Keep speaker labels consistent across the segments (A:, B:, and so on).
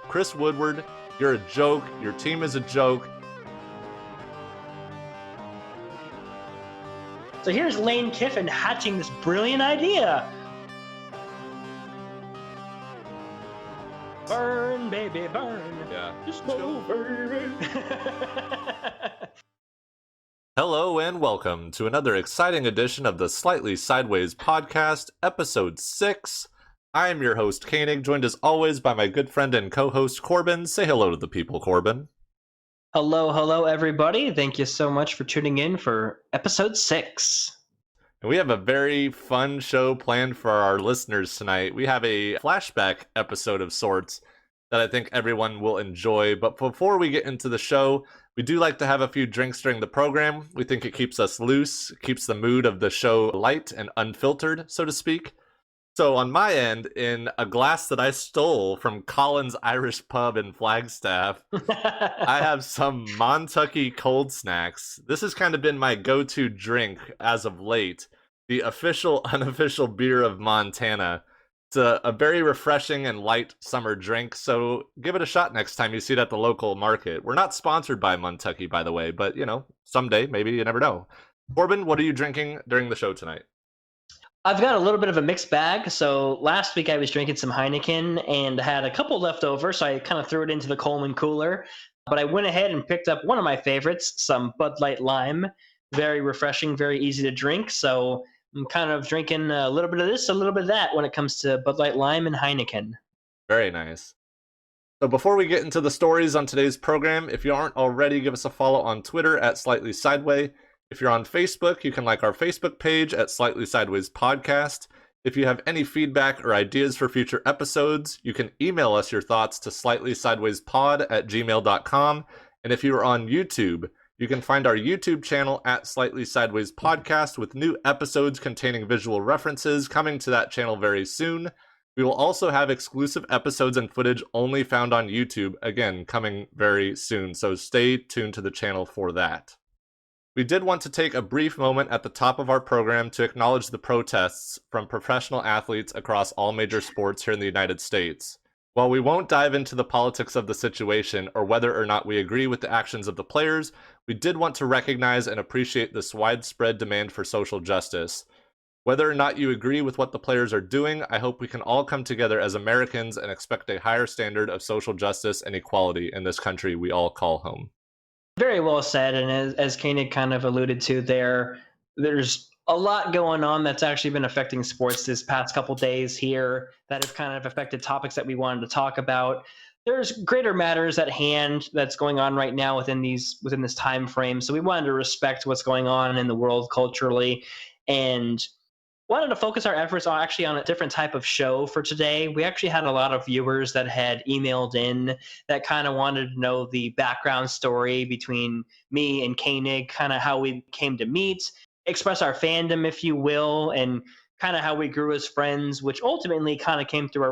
A: Chris Woodward, you're a joke. Your team is a joke.
B: So here's Lane Kiffin hatching this brilliant idea. Burn, baby, burn.
A: Yeah.
B: Just go, baby.
A: Hello and welcome to another exciting edition of the Slightly Sideways podcast, episode 6. I am your host, Koenig, joined as always by my good friend and co-host, Corbin. Say hello to the people, Corbin.
B: Hello, everybody. Thank you so much for tuning in for episode 6.
A: And we have a very fun show planned for our listeners tonight. We have a flashback episode of sorts that I think everyone will enjoy. But before we get into the show, we do like to have a few drinks during the program. We think it keeps us loose, keeps the mood of the show light and unfiltered, so to speak. So on my end, in a glass that I stole from Colin's Irish Pub in Flagstaff, I have some Montucky Cold Snacks. This has kind of been my go-to drink as of late. The official, unofficial beer of Montana. It's a very refreshing and light summer drink, so give it a shot next time you see it at the local market. We're not sponsored by Montucky, by the way, but, you know, someday, maybe, you never know. Corbin, what are you drinking during the show tonight?
B: I've got a little bit of a mixed bag. So last week I was drinking some Heineken and had a couple left over, so I kind of threw it into the Coleman cooler. But I went ahead and picked up one of my favorites, some Bud Light Lime. Very refreshing, very easy to drink. So I'm kind of drinking a little bit of this, a little bit of that when it comes to Bud Light Lime and Heineken.
A: Very nice. So before we get into the stories on today's program, if you aren't already, give us a follow on Twitter at Slightly Sideway. If you're on Facebook, you can like our Facebook page at Slightly Sideways Podcast. If you have any feedback or ideas for future episodes, you can email us your thoughts to slightlysidewayspod@gmail.com. And if you are on YouTube, you can find our YouTube channel at Slightly Sideways Podcast with new episodes containing visual references coming to that channel very soon. We will also have exclusive episodes and footage only found on YouTube, again, coming very soon. So stay tuned to the channel for that. We did want to take a brief moment at the top of our program to acknowledge the protests from professional athletes across all major sports here in the United States. While we won't dive into the politics of the situation or whether or not we agree with the actions of the players, we did want to recognize and appreciate this widespread demand for social justice. Whether or not you agree with what the players are doing, I hope we can all come together as Americans and expect a higher standard of social justice and equality in this country we all call home.
B: Very well said. And as Koenig kind of alluded to there's a lot going on that's actually been affecting sports this past couple days here that have kind of affected topics that we wanted to talk about. There's greater matters at hand that's going on right now within this time frame. So we wanted to respect what's going on in the world culturally and wanted to focus our efforts on a different type of show for today. We actually had a lot of viewers that had emailed in that kind of wanted to know the background story between me and Koenig, kind of how we came to meet, express our fandom, if you will, and kind of how we grew as friends, which ultimately kind of came through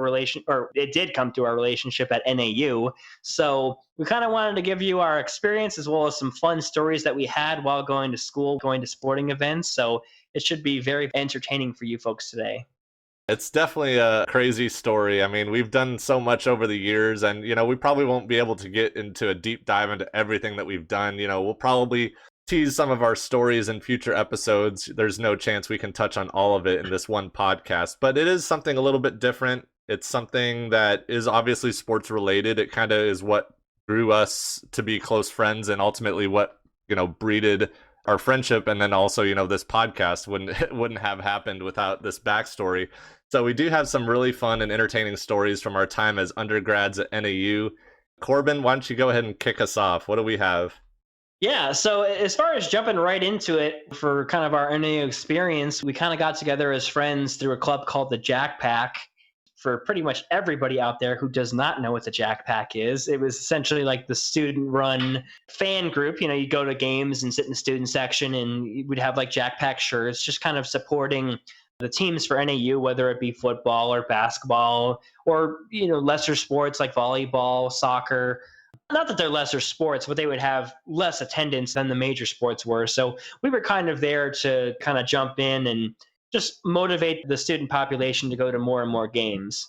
B: it did come through our relationship at NAU. So we kind of wanted to give you our experience as well as some fun stories that we had while going to school, going to sporting events. So it should be very entertaining for you folks today.
A: It's definitely a crazy story. I mean, we've done so much over the years, and, you know, we probably won't be able to get into a deep dive into everything that we've done. You know, we'll probably tease some of our stories in future episodes. There's no chance we can touch on all of it in this one podcast, but it is something a little bit different. It's something that is obviously sports related. It kind of is what drew us to be close friends and ultimately what, you know, breeded our friendship. And then also, you know, this podcast wouldn't have happened without this backstory. So we do have some really fun and entertaining stories from our time as undergrads at NAU. Corbin, why don't you go ahead and kick us off? What do we have?
B: Yeah, so as far as jumping right into it for kind of our NAU experience, we kind of got together as friends through a club called the Jack Pack. For pretty much everybody out there who does not know what the Jack Pack is, it was essentially like the student-run fan group. You know, you go to games and sit in the student section, and we'd have like Jack Pack shirts, just kind of supporting the teams for NAU, whether it be football or basketball or, you know, lesser sports like volleyball, soccer. Not that they're lesser sports, but they would have less attendance than the major sports were. So we were kind of there to kind of jump in and just motivate the student population to go to more and more games.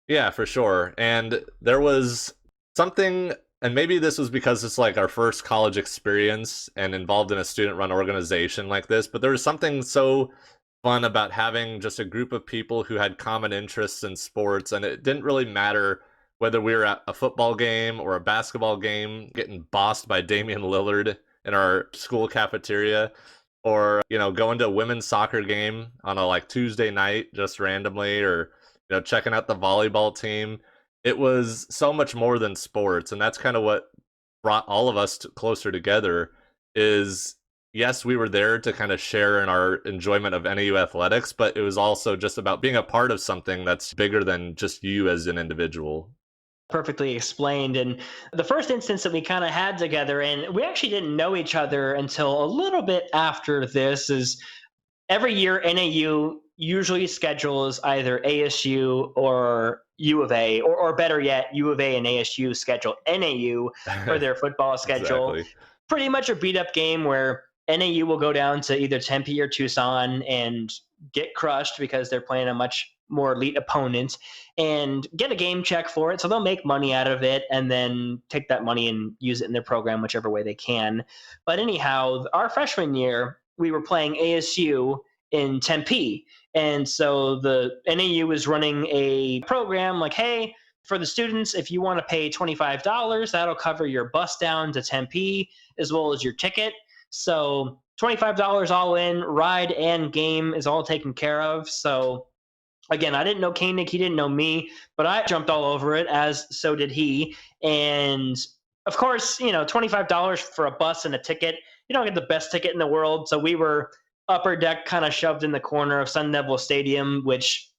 A: Yeah, for sure. And there was something, and maybe this was because it's like our first college experience and involved in a student run organization like this, but there was something so fun about having just a group of people who had common interests in sports. And it didn't really matter whether we were at a football game or a basketball game, getting bossed by Damian Lillard in our school cafeteria, or, going to a women's soccer game on a like Tuesday night just randomly, or checking out the volleyball team. It was so much more than sports, and that's kind of what brought all of us closer together. Is yes, we were there to kind of share in our enjoyment of NAU athletics, but it was also just about being a part of something that's bigger than just you as an individual.
B: Perfectly explained. And the first instance that we kind of had together, and we actually didn't know each other until a little bit after this, is every year NAU usually schedules either ASU or U of A, or better yet, U of A and ASU schedule NAU for their football schedule.
A: Exactly.
B: Pretty much a beat up game where NAU will go down to either Tempe or Tucson and get crushed because they're playing a much more elite opponent and get a game check for it. So they'll make money out of it and then take that money and use it in their program whichever way they can. But anyhow, our freshman year, we were playing ASU in Tempe. And so the NAU was running a program like, hey, for the students, if you want to pay $25, that'll cover your bus down to Tempe as well as your ticket. So $25 all in, ride and game is all taken care of. So again, I didn't know Koenig, he didn't know me, but I jumped all over it, as so did he. And of course, $25 for a bus and a ticket, you don't get the best ticket in the world. So we were upper deck kind of shoved in the corner of Sun Devil Stadium, which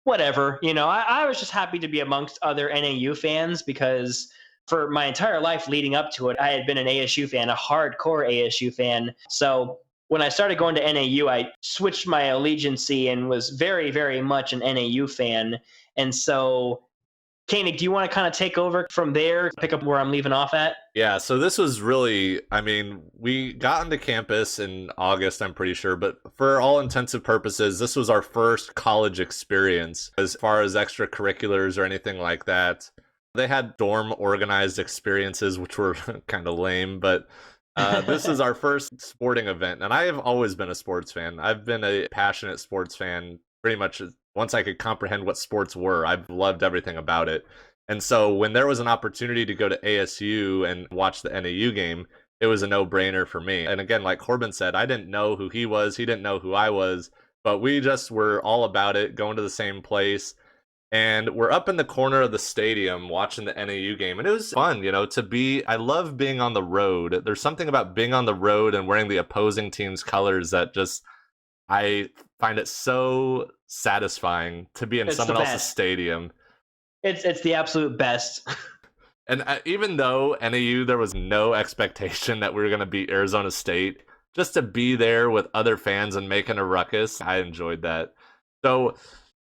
B: whatever, I was just happy to be amongst other NAU fans because for my entire life leading up to it, I had been an ASU fan, a hardcore ASU fan. So when I started going to NAU, I switched my allegiancy and was very, very much an NAU fan. And so, Koenig, do you want to kind of take over from there, pick up where I'm leaving off at?
A: Yeah, so this was really, I mean, we got onto campus in August, I'm pretty sure, but for all intensive purposes, this was our first college experience as far as extracurriculars or anything like that. They had dorm organized experiences, which were kind of lame, but this is our first sporting event. And I have always been a sports fan. I've been a passionate sports fan pretty much once I could comprehend what sports were. I've loved everything about it. And so when there was an opportunity to go to ASU and watch the NAU game, it was a no-brainer for me. And again, like Corbin said, I didn't know who he was. He didn't know who I was. But we just were all about it, going to the same place. And we're up in the corner of the stadium watching the NAU game. And it was fun, to be. I love being on the road. There's something about being on the road and wearing the opposing team's colors that just, I find it so satisfying to be in someone else's stadium.
B: It's the absolute best.
A: And even though NAU, there was no expectation that we were going to beat Arizona State, just to be there with other fans and making a ruckus, I enjoyed that. So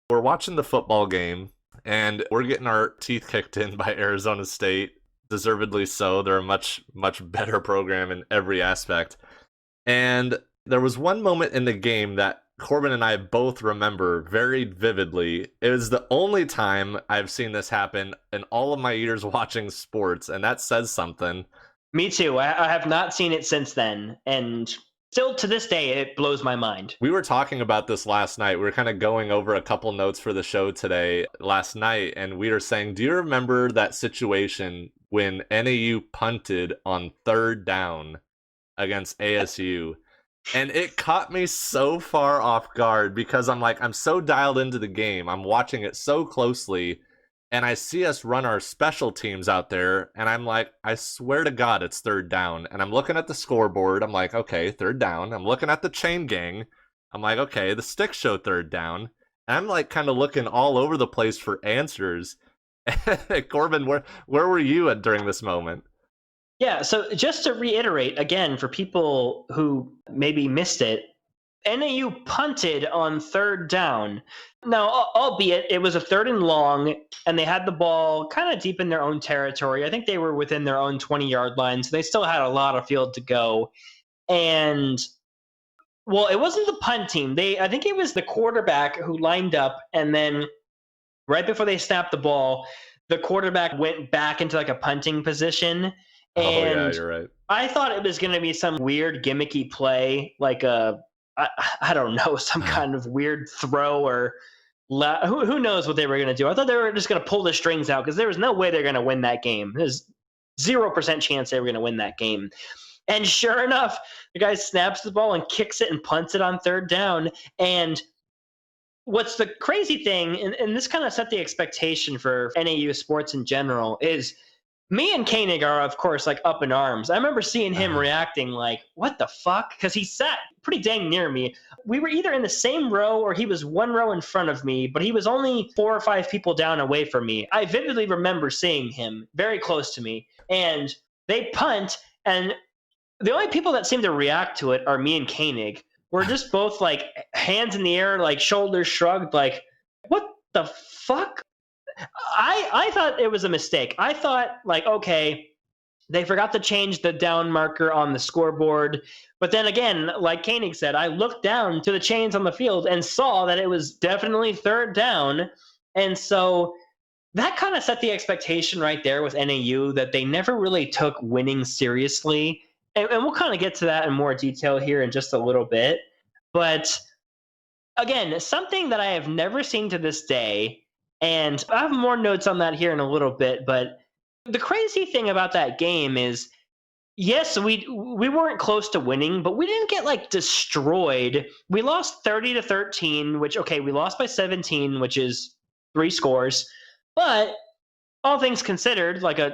A: we're watching the football game, and we're getting our teeth kicked in by Arizona State, deservedly so. They're a much, much better program in every aspect. And there was one moment in the game that Corbin and I both remember very vividly. It was the only time I've seen this happen in all of my years watching sports, and that says something.
B: Me too. I have not seen it since then, and still to this day, it blows my mind.
A: We were talking about this last night. We were kind of going over a couple notes for the show today, last night, and we were saying, do you remember that situation when NAU punted on 3rd down against ASU? And it caught me so far off guard because I'm so dialed into the game. I'm watching it so closely, and I see us run our special teams out there, and I'm like, I swear to God, it's 3rd down. And I'm looking at the scoreboard. I'm like, okay, 3rd down. I'm looking at the chain gang. I'm like, okay, the sticks show 3rd down. And I'm like kind of looking all over the place for answers. Corbin, where were you at during this moment?
B: Yeah, so just to reiterate again for people who maybe missed it, NAU punted on 3rd down. Now, albeit it was a 3rd and long, and they had the ball kind of deep in their own territory. I think they were within their own 20-yard line, so they still had a lot of field to go. And, well, it wasn't the punt team. I think it was the quarterback who lined up, and then right before they snapped the ball, the quarterback went back into like a punting position.
A: Oh yeah,
B: And
A: you're right.
B: I thought it was going to be some weird gimmicky play, like I, I don't know, some kind of weird throw or who knows what they were going to do. I thought they were just going to pull the strings out because there was no way they're going to win that game. There's 0% chance they were going to win that game. And sure enough, the guy snaps the ball and kicks it and punts it on third down. And what's the crazy thing, and this kind of set the expectation for NAU sports in general, is me and Koenig are, of course, like up in arms. I remember seeing him reacting like, what the fuck? Because he sat pretty dang near me. We were either in the same row or he was one row in front of me, but he was only 4 or 5 people down away from me. I vividly remember seeing him very close to me. And they punt, and the only people that seem to react to it are me and Koenig. We're just both like hands in the air, like shoulders shrugged, like, what the fuck? I thought it was a mistake. I thought, like, okay, they forgot to change the down marker on the scoreboard. But then again, like Koenig said, I looked down to the chains on the field and saw that it was definitely third down. And so that kind of set the expectation right there with NAU that they never really took winning seriously. And we'll kind of get to that in more detail here in just a little bit. But again, something that I have never seen to this day, and I have more notes on that here in a little bit, but the crazy thing about that game is, yes, we weren't close to winning, but we didn't get like destroyed. We lost 30-13, which, okay, we lost by 17, which is 3 scores, but all things considered, like a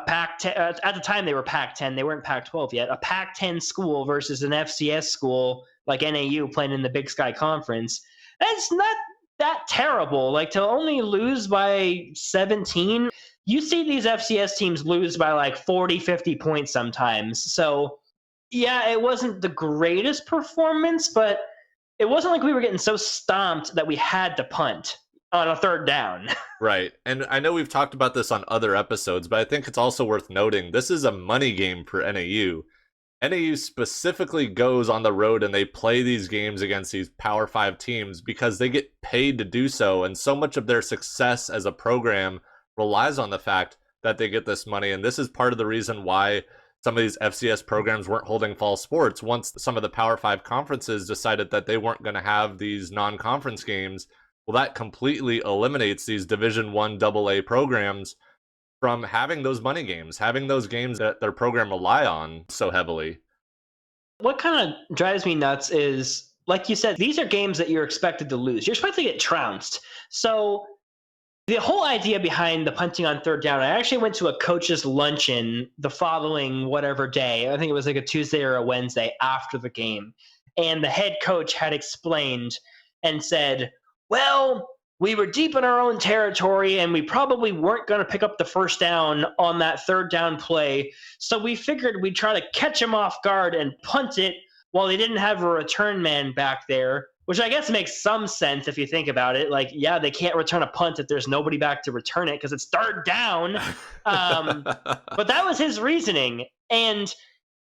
B: Pac-10, at the time they were Pac-10, they weren't Pac-12 yet, a Pac-10 school versus an FCS school like NAU playing in the Big Sky Conference, that's not that terrible. Like, to only lose by 17, you see these FCS teams lose by like 40, 50 points sometimes. So yeah, it wasn't the greatest performance, but it wasn't like we were getting so stomped that we had to punt on a third down.
A: Right. And I know we've talked about this on other episodes, but I think it's also worth noting this is a money game for NAU. NAU specifically goes on the road and they play these games against these Power 5 teams because they get paid to do so. And so much of their success as a program relies on the fact that they get this money. And this is part of the reason why some of these FCS programs weren't holding fall sports. Once some of the Power 5 conferences decided that they weren't going to have these non-conference games, well, that completely eliminates these Division I AA programs from having those money games, having those games that their program rely on so heavily.
B: What kind of drives me nuts is, like you said, these are games that you're expected to lose. You're expected to get trounced. So the whole idea behind the punting on third down, I actually went to a coach's luncheon the following whatever day. I think it was like a Tuesday or a Wednesday after the game. And the head coach had explained and said, well, we were deep in our own territory and we probably weren't going to pick up the first down on that third down play. So we figured we'd try to catch them off guard and punt it while they didn't have a return man back there, which I guess makes some sense if you think about it. Like, yeah, they can't return a punt if there's nobody back to return it because it's third down. But that was his reasoning. And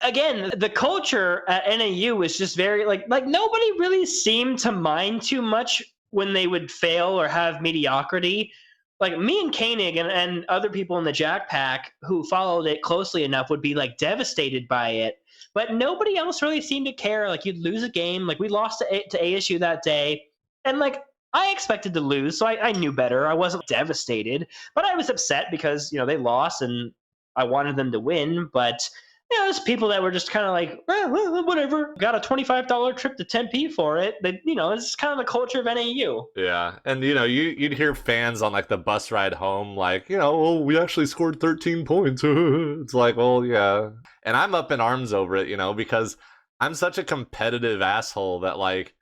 B: again, the culture at NAU was just very like nobody really seemed to mind too much when they would fail or have mediocrity. Like me and Koenig and other people in the Jack Pack who followed it closely enough would be like devastated by it. But nobody else really seemed to care. Like, you'd lose a game. Like, we lost to ASU that day. And like, I expected to lose, so I knew better. I wasn't devastated, but I was upset because, they lost and I wanted them to win. But there's people that were just kind of like, whatever. Got a $25 trip to Tempe for it. But, it's kind of the culture of NAU.
A: Yeah, and you'd hear fans on like the bus ride home, like, well, we actually scored 13 points. It's like, well, yeah. And I'm up in arms over it, because I'm such a competitive asshole that like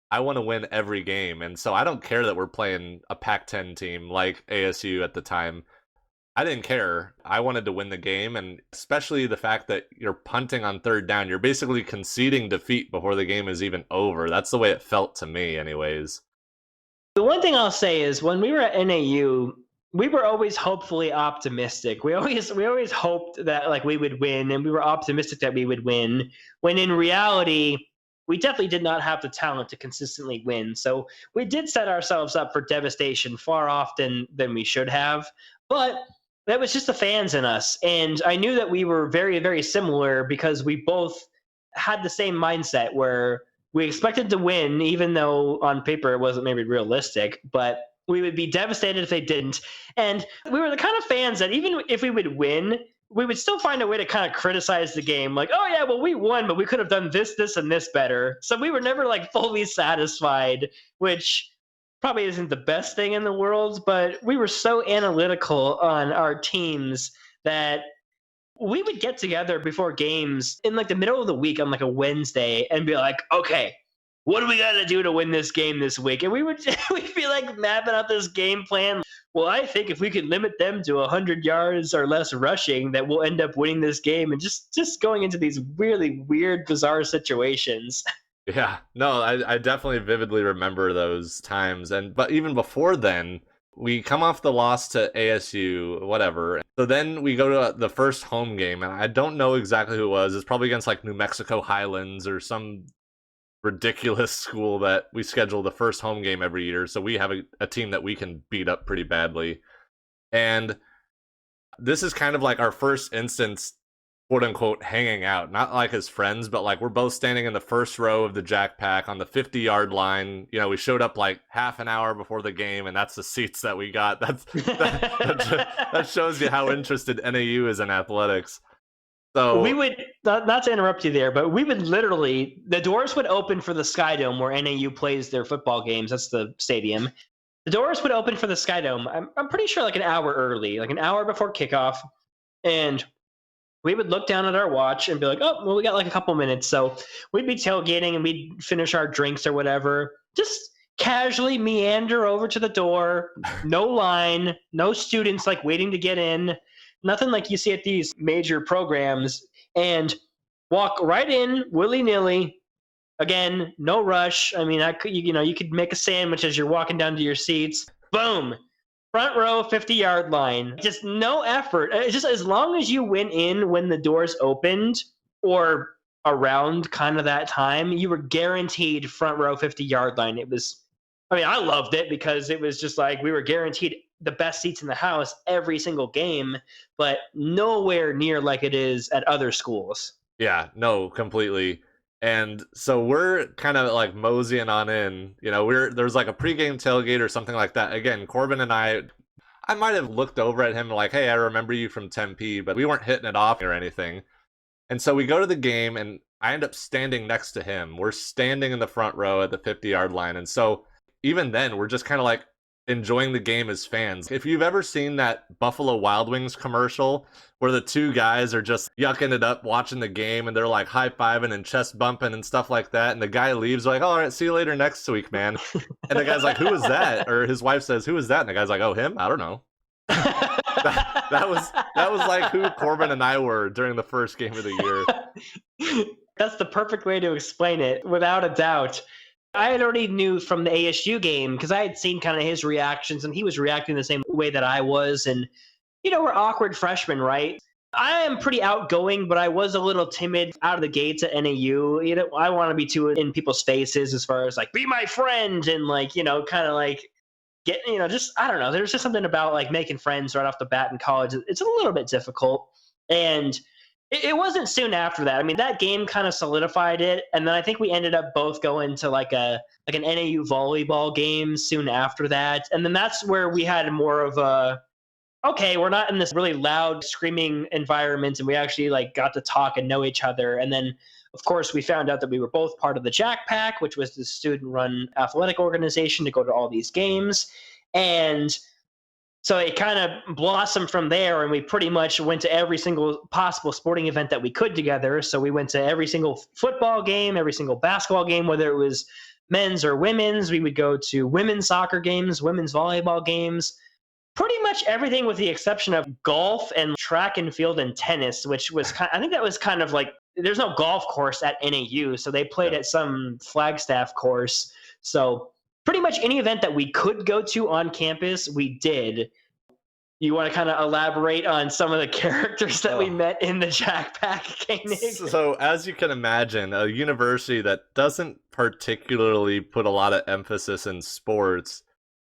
A: I want to win every game, and so I don't care that we're playing a Pac-10 team like ASU at the time. I didn't care. I wanted to win the game, and especially the fact that you're punting on third down. You're basically conceding defeat before the game is even over. That's the way it felt to me, anyways.
B: The one thing I'll say is when we were at NAU, we were always hopefully optimistic. We always hoped that like we would win, and we were optimistic that we would win. When in reality, we definitely did not have the talent to consistently win. So we did set ourselves up for devastation far often than we should have. But that was just the fans in us. And I knew that we were very, very similar because we both had the same mindset where we expected to win, even though on paper it wasn't maybe realistic, but we would be devastated if they didn't. And we were the kind of fans that even if we would win, we would still find a way to kind of criticize the game. Like, oh yeah, well, we won, but we could have done this, this, and this better. So we were never like fully satisfied, which probably isn't the best thing in the world, but we were so analytical on our teams that we would get together before games in like the middle of the week on like a Wednesday and be like, okay, what do we got to do to win this game this week? And we'd be like mapping out this game plan. Well, I think if we could limit them to 100 yards or less rushing, that we'll end up winning this game. And just going into these really weird, bizarre situations.
A: Yeah, no, I definitely vividly remember those times. But even before then, we come off the loss to ASU, whatever. So then we go to the first home game, and I don't know exactly who it was. It's probably against like New Mexico Highlands or some ridiculous school that we schedule the first home game every year. So we have a team that we can beat up pretty badly. And this is kind of like our first instance, quote unquote, hanging out, not like as friends, but like we're both standing in the first row of the Jack Pack on the 50-yard line. You know, we showed up like half an hour before the game, and that's the seats that we got. That shows you how interested NAU is in athletics. So
B: we would not to interrupt you there, but we would literally, the doors would open for the Sky Dome where NAU plays their football games. That's the stadium. The doors would open for the Sky Dome. I'm pretty sure like an hour early, like an hour before kickoff, and we would look down at our watch and be like, oh, well, we got like a couple minutes. So we'd be tailgating and we'd finish our drinks or whatever. Just casually meander over to the door. No line, no students like waiting to get in. Nothing like you see at these major programs, and walk right in willy-nilly. Again, no rush. I mean, you could make a sandwich as you're walking down to your seats. Boom. Front row, 50-yard line. Just no effort. Just as long as you went in when the doors opened or around kind of that time, you were guaranteed front row, 50-yard line. I loved it because it was just like we were guaranteed the best seats in the house every single game, but nowhere near like it is at other schools.
A: Yeah, no, completely. And so we're kind of like moseying on in, you know, there's like a pregame tailgate or something like that. Again, Corbin and I might have looked over at him like, hey, I remember you from Tempe, but we weren't hitting it off or anything. And so we go to the game and I end up standing next to him. We're standing in the front row at the 50-yard line. And so even then we're just kind of like enjoying the game as fans. If you've ever seen that Buffalo Wild Wings commercial where the two guys are just yucking it up watching the game and they're like high-fiving and chest bumping and stuff like that, and the guy leaves like, oh, all right, see you later next week, man. And the guy's like, who is that? Or his wife says, who is that? And the guy's like, oh, him? I don't know. that was like who Corbin and I were during the first game of the
B: year. That's the perfect way to explain it, without a doubt. I had already knew from the ASU game because I had seen kind of his reactions, and he was reacting the same way that I was. And, we're awkward freshmen, right? I am pretty outgoing, but I was a little timid out of the gates at NAU. I want to be too in people's faces as far as like, be my friend, and like, kind of like get, just, I don't know. There's just something about like making friends right off the bat in college. It's a little bit difficult. And it wasn't soon after that. I mean, that game kind of solidified it, and then I think we ended up both going to like an NAU volleyball game soon after that, and then that's where we had more of a, okay, we're not in this really loud screaming environment, and we actually like got to talk and know each other. And then, of course, we found out that we were both part of the Jack Pack, which was the student-run athletic organization to go to all these games, and so it kind of blossomed from there, and we pretty much went to every single possible sporting event that we could together. So we went to every single football game, every single basketball game, whether it was men's or women's. We would go to women's soccer games, women's volleyball games, pretty much everything with the exception of golf and track and field and tennis, which was I think that was kind of like, there's no golf course at NAU, so they played at some Flagstaff course. So pretty much any event that we could go to on campus, we did. You want to kind of elaborate on some of the characters that we
A: Oh.
B: met in the Jack Pack, Koenig?
A: So, as you can imagine, a university that doesn't particularly put a lot of emphasis in sports,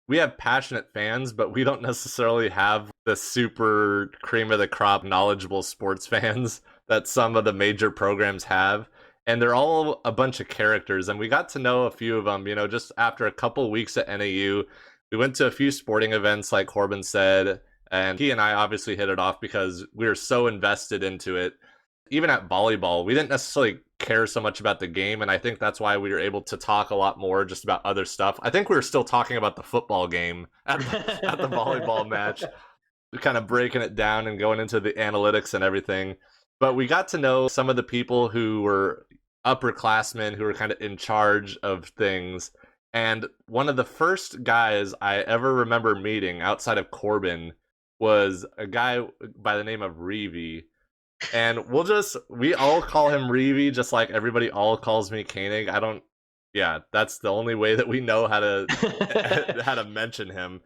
A: we have passionate fans, but we don't necessarily have the super cream of the crop knowledgeable sports fans that some of the major programs have. And they're all a bunch of characters, and we got to know a few of them, just after a couple weeks at NAU. We went to a few sporting events, like Corbin said, and he and I obviously hit it off because we were so invested into it. Even at volleyball, we didn't necessarily care so much about the game, and I think that's why we were able to talk a lot more just about other stuff. I think we were still talking about the football game at the volleyball match, kind of breaking it down and going into the analytics and everything. But we got to know some of the people who were upperclassmen who were kind of in charge of things. And one of the first guys I ever remember meeting outside of Corbin was a guy by the name of Reevy. And we all call him Reevy, just like everybody all calls me Koenig. That's the only way that we know how to how to mention him.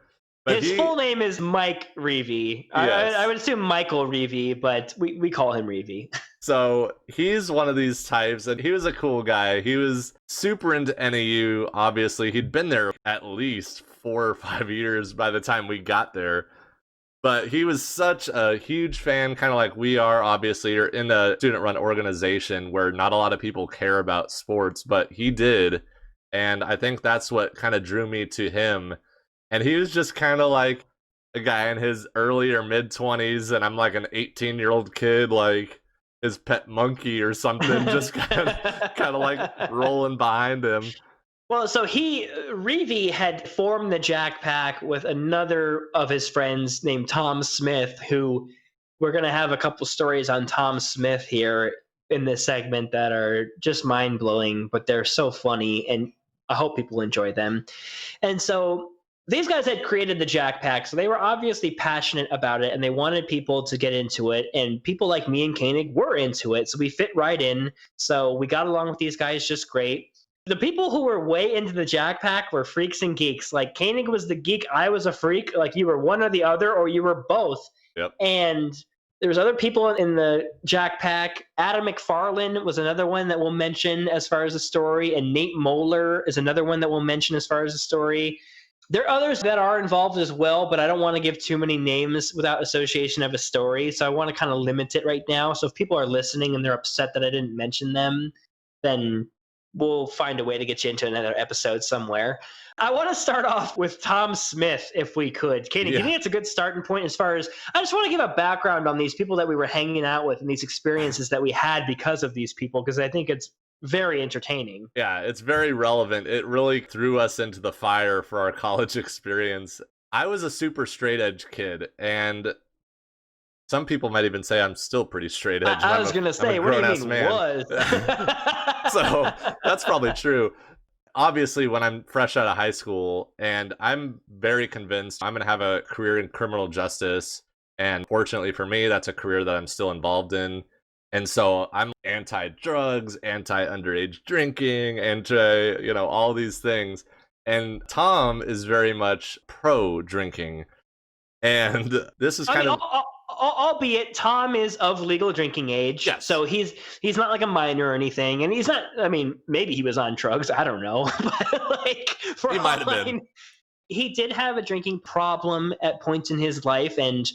A: But
B: His full name is Mike Reevy.
A: Yes.
B: I would assume Michael Reevy, but we call him Reevy.
A: So he's one of these types, and he was a cool guy. He was super into NAU, obviously. He'd been there at least 4 or 5 years by the time we got there. But he was such a huge fan, kind of like we are, obviously. You're in a student-run organization where not a lot of people care about sports, but he did. And I think that's what kind of drew me to him. And he was just kind of like a guy in his early or mid-20s, and I'm like an 18-year-old kid, like his pet monkey or something, just kind of like rolling behind him.
B: Well, so Reevy had formed the Jack Pack with another of his friends named Tom Smith, who we're going to have a couple stories on Tom Smith here in this segment that are just mind-blowing, but they're so funny, and I hope people enjoy them. And so these guys had created the Jack Pack, so they were obviously passionate about it, and they wanted people to get into it, and people like me and Koenig were into it, so we fit right in. So we got along with these guys just great. The people who were way into the Jack Pack were freaks and geeks. Like, Koenig was the geek, I was a freak. Like, you were one or the other, or you were both.
A: Yep.
B: And there was other people in the Jack Pack. Adam McFarlane was another one that we'll mention as far as the story, and Nate Moeller is another one that we'll mention as far as the story. There are others that are involved as well, but I don't want to give too many names without association of a story, so I want to kind of limit it right now. So if people are listening and they're upset that I didn't mention them, then we'll find a way to get you into another episode somewhere. I want to start off with Tom Smith, if we could. Katie, do you think it's a good starting point as far as, I just want to give a background on these people that we were hanging out with and these experiences that we had because of these people, because I think it's very entertaining.
A: Yeah, it's very relevant. It really threw us into the fire for our college experience. I was a super straight edge kid, and some people might even say I'm still pretty straight edge.
B: I was going to say, what do you mean was?
A: So that's probably true. Obviously, when I'm fresh out of high school, and I'm very convinced I'm going to have a career in criminal justice, and fortunately for me, that's a career that I'm still involved in. And so I'm anti-drugs, anti-underage drinking, anti, all these things. And Tom is very much pro-drinking. And this is kind of...
B: Albeit Tom is of legal drinking age,
A: yes.
B: So he's not like a minor or anything, and he's not. I mean, maybe he was on drugs. I don't know, but like
A: he might have been.
B: He did have a drinking problem at points in his life, and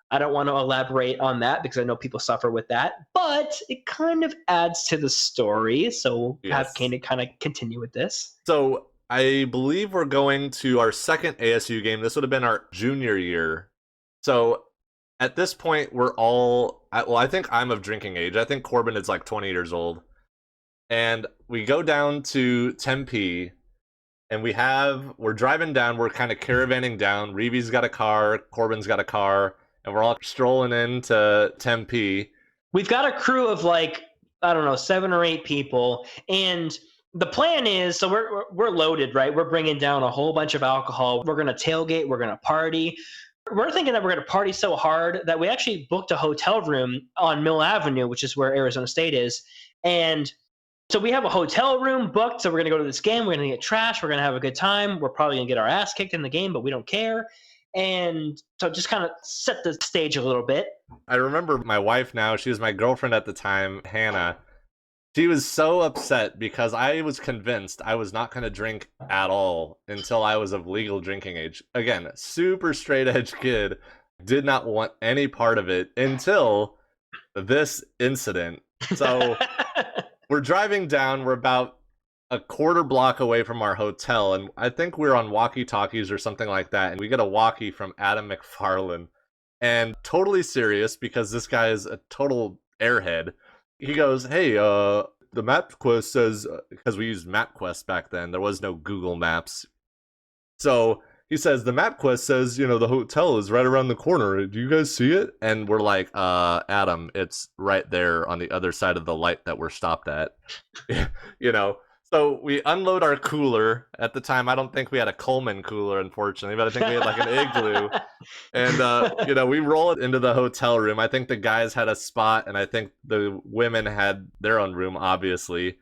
B: I don't want to elaborate on that because I know people suffer with that. But it kind of adds to the story, so have Koenig kind of continue with this.
A: So I believe we're going to our second ASU game. This would have been our junior year. So at this point, we're all... I think I'm of drinking age. I think Corbin is like 20 years old. And we go down to Tempe, and we're driving down. We're kind of caravanning down. Reevy's got a car. Corbin's got a car. And we're all strolling into Tempe.
B: We've got a crew of 7 or 8 people. And the plan is, so we're loaded, right? We're bringing down a whole bunch of alcohol. We're going to tailgate. We're going to party. We're thinking that we're going to party so hard that we actually booked a hotel room on Mill Avenue, which is where Arizona State is. And so we have a hotel room booked. So we're going to go to this game. We're going to get trashed. We're going to have a good time. We're probably going to get our ass kicked in the game, but we don't care. And so just kind of set the stage a little bit.
A: I remember my wife now, she was my girlfriend at the time, Hannah. She was so upset because I was convinced I was not going to drink at all until I was of legal drinking age. Again, super straight edge kid, did not want any part of it until this incident. So we're driving down, we're about a quarter block away from our hotel, and I think we're on walkie-talkies or something like that, and we get a walkie from Adam McFarlane, and totally serious because this guy is a total airhead. He goes, hey, the MapQuest says, because we used MapQuest back then, there was no Google Maps. So he says, the MapQuest says, the hotel is right around the corner. Do you guys see it? And we're like, Adam, it's right there on the other side of the light that we're stopped at. So we unload our cooler. At the time, I don't think we had a Coleman cooler, unfortunately, but I think we had like an Igloo. And, we roll it into the hotel room. I think the guys had a spot, and I think the women had their own room, obviously.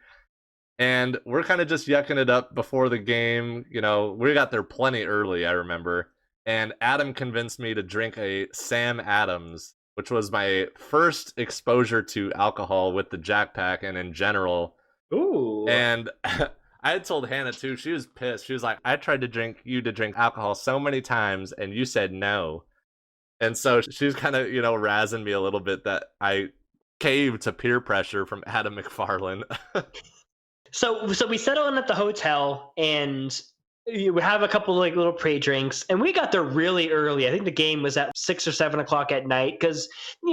A: And we're kind of just yucking it up before the game. We got there plenty early, I remember. And Adam convinced me to drink a Sam Adams, which was my first exposure to alcohol with the Jack Pack and in general.
B: Ooh.
A: And I had told Hannah too, she was pissed. She was like, I tried to drink alcohol so many times and you said no. And so she was kind of, razzing me a little bit that I caved to peer pressure from Adam McFarlane.
B: So we settle in at the hotel and we have a couple like little pre-drinks, and we got there really early. I think the game was at 6 or 7 o'clock at night because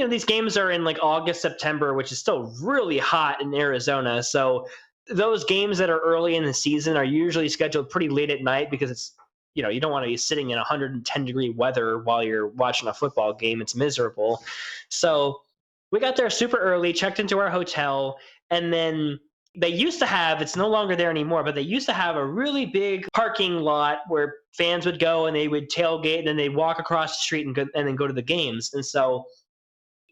B: these games are in like August, September, which is still really hot in Arizona. So those games that are early in the season are usually scheduled pretty late at night because it's you don't want to be sitting in 110-degree weather while you're watching a football game. It's miserable. So we got there super early, checked into our hotel, and then they used to have, it's no longer there anymore, but they used to have a really big parking lot where fans would go and they would tailgate and then they'd walk across the street and then go to the games. And so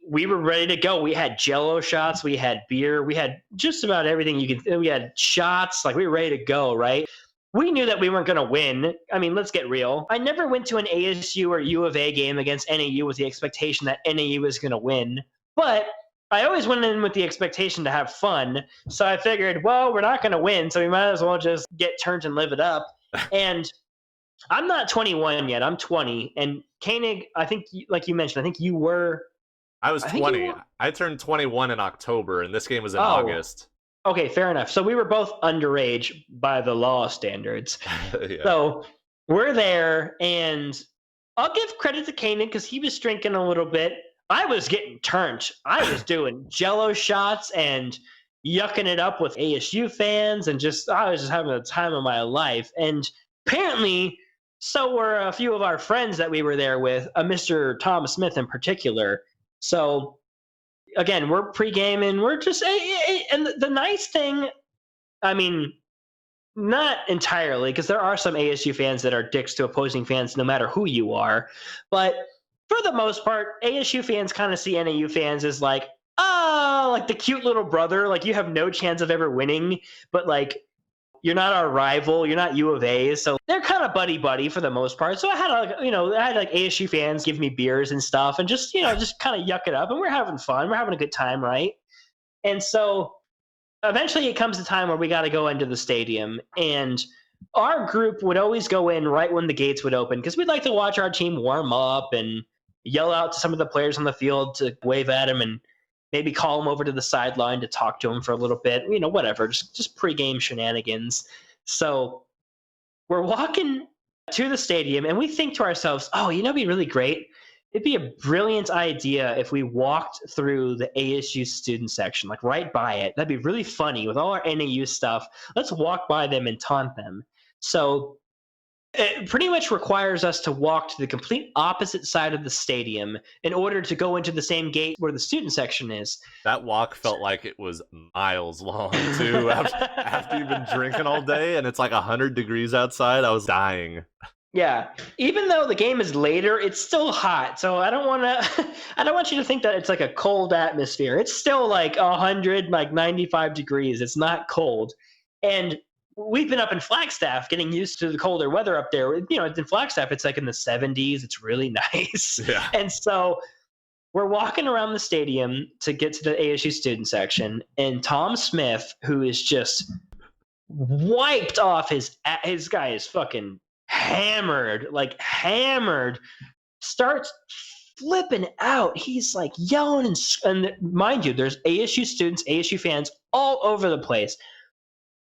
B: we were ready to go. We had Jell-O shots, we had beer, we had just about everything we had shots, like we were ready to go, right? We knew that we weren't going to win. I mean, let's get real. I never went to an ASU or U of A game against NAU with the expectation that NAU was going to win, but I always went in with the expectation to have fun. So I figured, well, we're not going to win, so we might as well just get turned and live it up. And I'm not 21 yet. I'm 20. And Koenig, I think, like you mentioned, I think you were...
A: I was 20. I turned 21 in October, and this game was in August.
B: Okay, fair enough. So we were both underage by the law standards.
A: Yeah.
B: So we're there, and I'll give credit to Koenig because he was drinking a little bit. I was getting turned. I was doing Jell-O shots and yucking it up with ASU fans, and I was just having the time of my life. And apparently, so were a few of our friends that we were there with, Mr. Tom Smith in particular. So, again, we're pre-gaming. We're just, and the nice thing, I mean, not entirely, because there are some ASU fans that are dicks to opposing fans no matter who you are, but for the most part, ASU fans kind of see NAU fans as like, like the cute little brother. Like, you have no chance of ever winning, but like, you're not our rival. You're not U of A. So they're kind of buddy for the most part. So I had like ASU fans give me beers and stuff and just kind of yuck it up. And we're having fun. We're having a good time, right? And so eventually it comes a time where we got to go into the stadium, and our group would always go in right when the gates would open because we'd like to watch our team warm up and yell out to some of the players on the field to wave at them and maybe call them over to the sideline to talk to them for a little bit, whatever, just pregame shenanigans. So we're walking to the stadium and we think to ourselves, it'd be really great. It'd be a brilliant idea if we walked through the ASU student section, like right by it. That'd be really funny with all our NAU stuff. Let's walk by them and taunt them. So it pretty much requires us to walk to the complete opposite side of the stadium in order to go into the same gate where the student section is.
A: That walk felt like it was miles long, too. After you've been drinking all day and it's like 100 degrees outside, I was dying.
B: Yeah. Even though the game is later, it's still hot. So I don't want you to think that it's like a cold atmosphere. It's still like 100, like 95 degrees. It's not cold. And we've been up in Flagstaff getting used to the colder weather up there. You know, in Flagstaff, it's like in the 70s. It's really nice.
A: Yeah.
B: And so we're walking around the stadium to get to the ASU student section, and Tom Smith, who is just wiped off his guy is fucking hammered, like hammered, starts flipping out. He's like yelling and mind you, there's ASU students, ASU fans all over the place.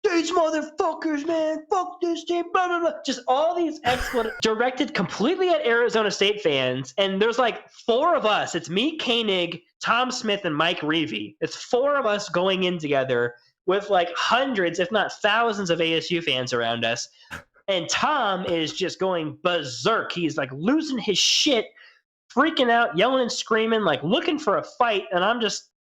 B: These motherfuckers, man, fuck this team, blah, blah, blah. Just all these expletives directed completely at Arizona State fans. And there's like four of us. It's me, Koenig, Tom Smith, and Mike Reevy. It's four of us going in together with like hundreds, if not thousands, of ASU fans around us. And Tom is just going berserk. He's like losing his shit, freaking out, yelling and screaming, like looking for a fight. And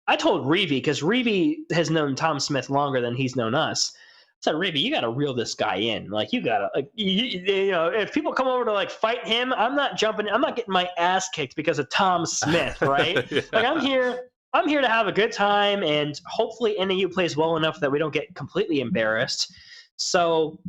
B: I told Reevy, because Reevy has known Tom Smith longer than he's known us. I said, Reevy, you got to reel this guy in. Like, you got to, like, you know, if people come over to like fight him, I'm not jumping. I'm not getting my ass kicked because of Tom Smith, right?
A: Yeah.
B: Like, I'm here to have a good time, and hopefully NAU plays well enough that we don't get completely embarrassed. So,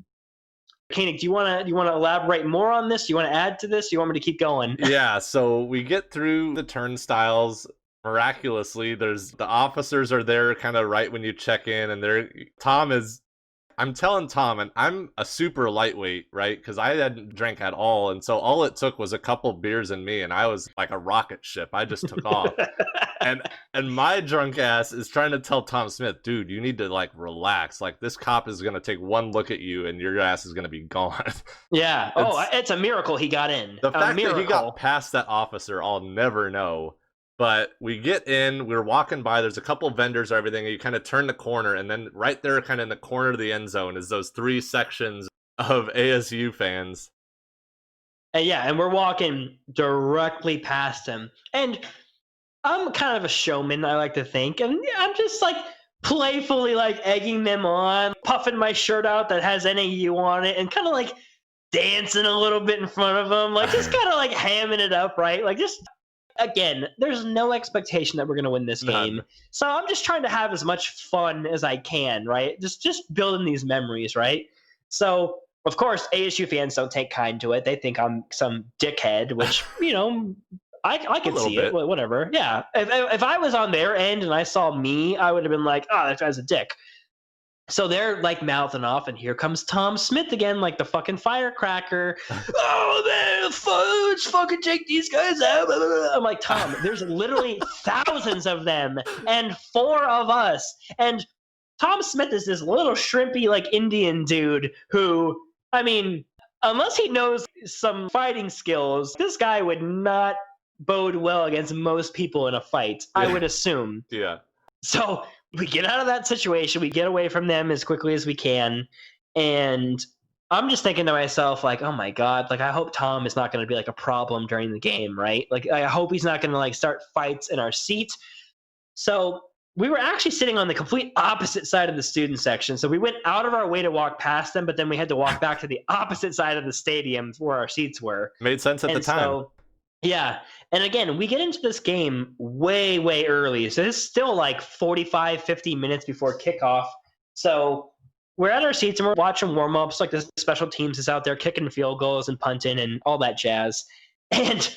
B: Koenig, do you want to elaborate more on this? Do you want to add to this? Do you want me to keep going?
A: Yeah, so we get through the turnstiles. Miraculously, the officers are there kind of right when you check in, and I'm telling Tom, and I'm a super lightweight, right? Because I hadn't drank at all, and so all it took was a couple beers in me, and I was like a rocket ship. I just took off. And my drunk ass is trying to tell Tom Smith, dude, you need to like relax. Like, this cop is gonna take one look at you, and your ass is gonna be gone.
B: Yeah. It's a miracle he got in.
A: The fact that he got past that officer, I'll never know. But we get in, we're walking by, there's a couple vendors or everything, and you kind of turn the corner, and then right there, kind of in the corner of the end zone, is those three sections of ASU fans.
B: And we're walking directly past him. And I'm kind of a showman, I like to think, and I'm just like playfully like egging them on, puffing my shirt out that has NAU on it, and kind of like dancing a little bit in front of them, like just kind of like hamming it up, right? Like, just again, there's no expectation that we're going to win this game.
A: None.
B: So I'm just trying to have as much fun as I can, right? Just building these memories, right? So, of course, ASU fans don't take kind to it. They think I'm some dickhead, which, you know, I can see it, whatever. Yeah. If I was on their end and I saw me, I would have been like, oh, that guy's a dick. So they're like mouthing off, and here comes Tom Smith again, like the fucking firecracker. Oh man, let's fucking take these guys out. I'm like, Tom, there's literally thousands of them and four of us. And Tom Smith is this little shrimpy, like Indian dude who, I mean, unless he knows some fighting skills, this guy would not bode well against most people in a fight, I would assume.
A: Yeah.
B: So we get out of that situation, we get away from them as quickly as we can, and I'm just thinking to myself, like, oh my god, like, I hope Tom is not going to be like a problem during the game, right? Like, I hope he's not going to like start fights in our seat. So we were actually sitting on the complete opposite side of the student section, so we went out of our way to walk past them, but then we had to walk back to the opposite side of the stadium where our seats were.
A: Made sense at the time.
B: So, yeah. And again, we get into this game way, way early. So it's still like 45, 50 minutes before kickoff. So we're at our seats and we're watching warm-ups. Like, the special teams is out there kicking field goals and punting and all that jazz. And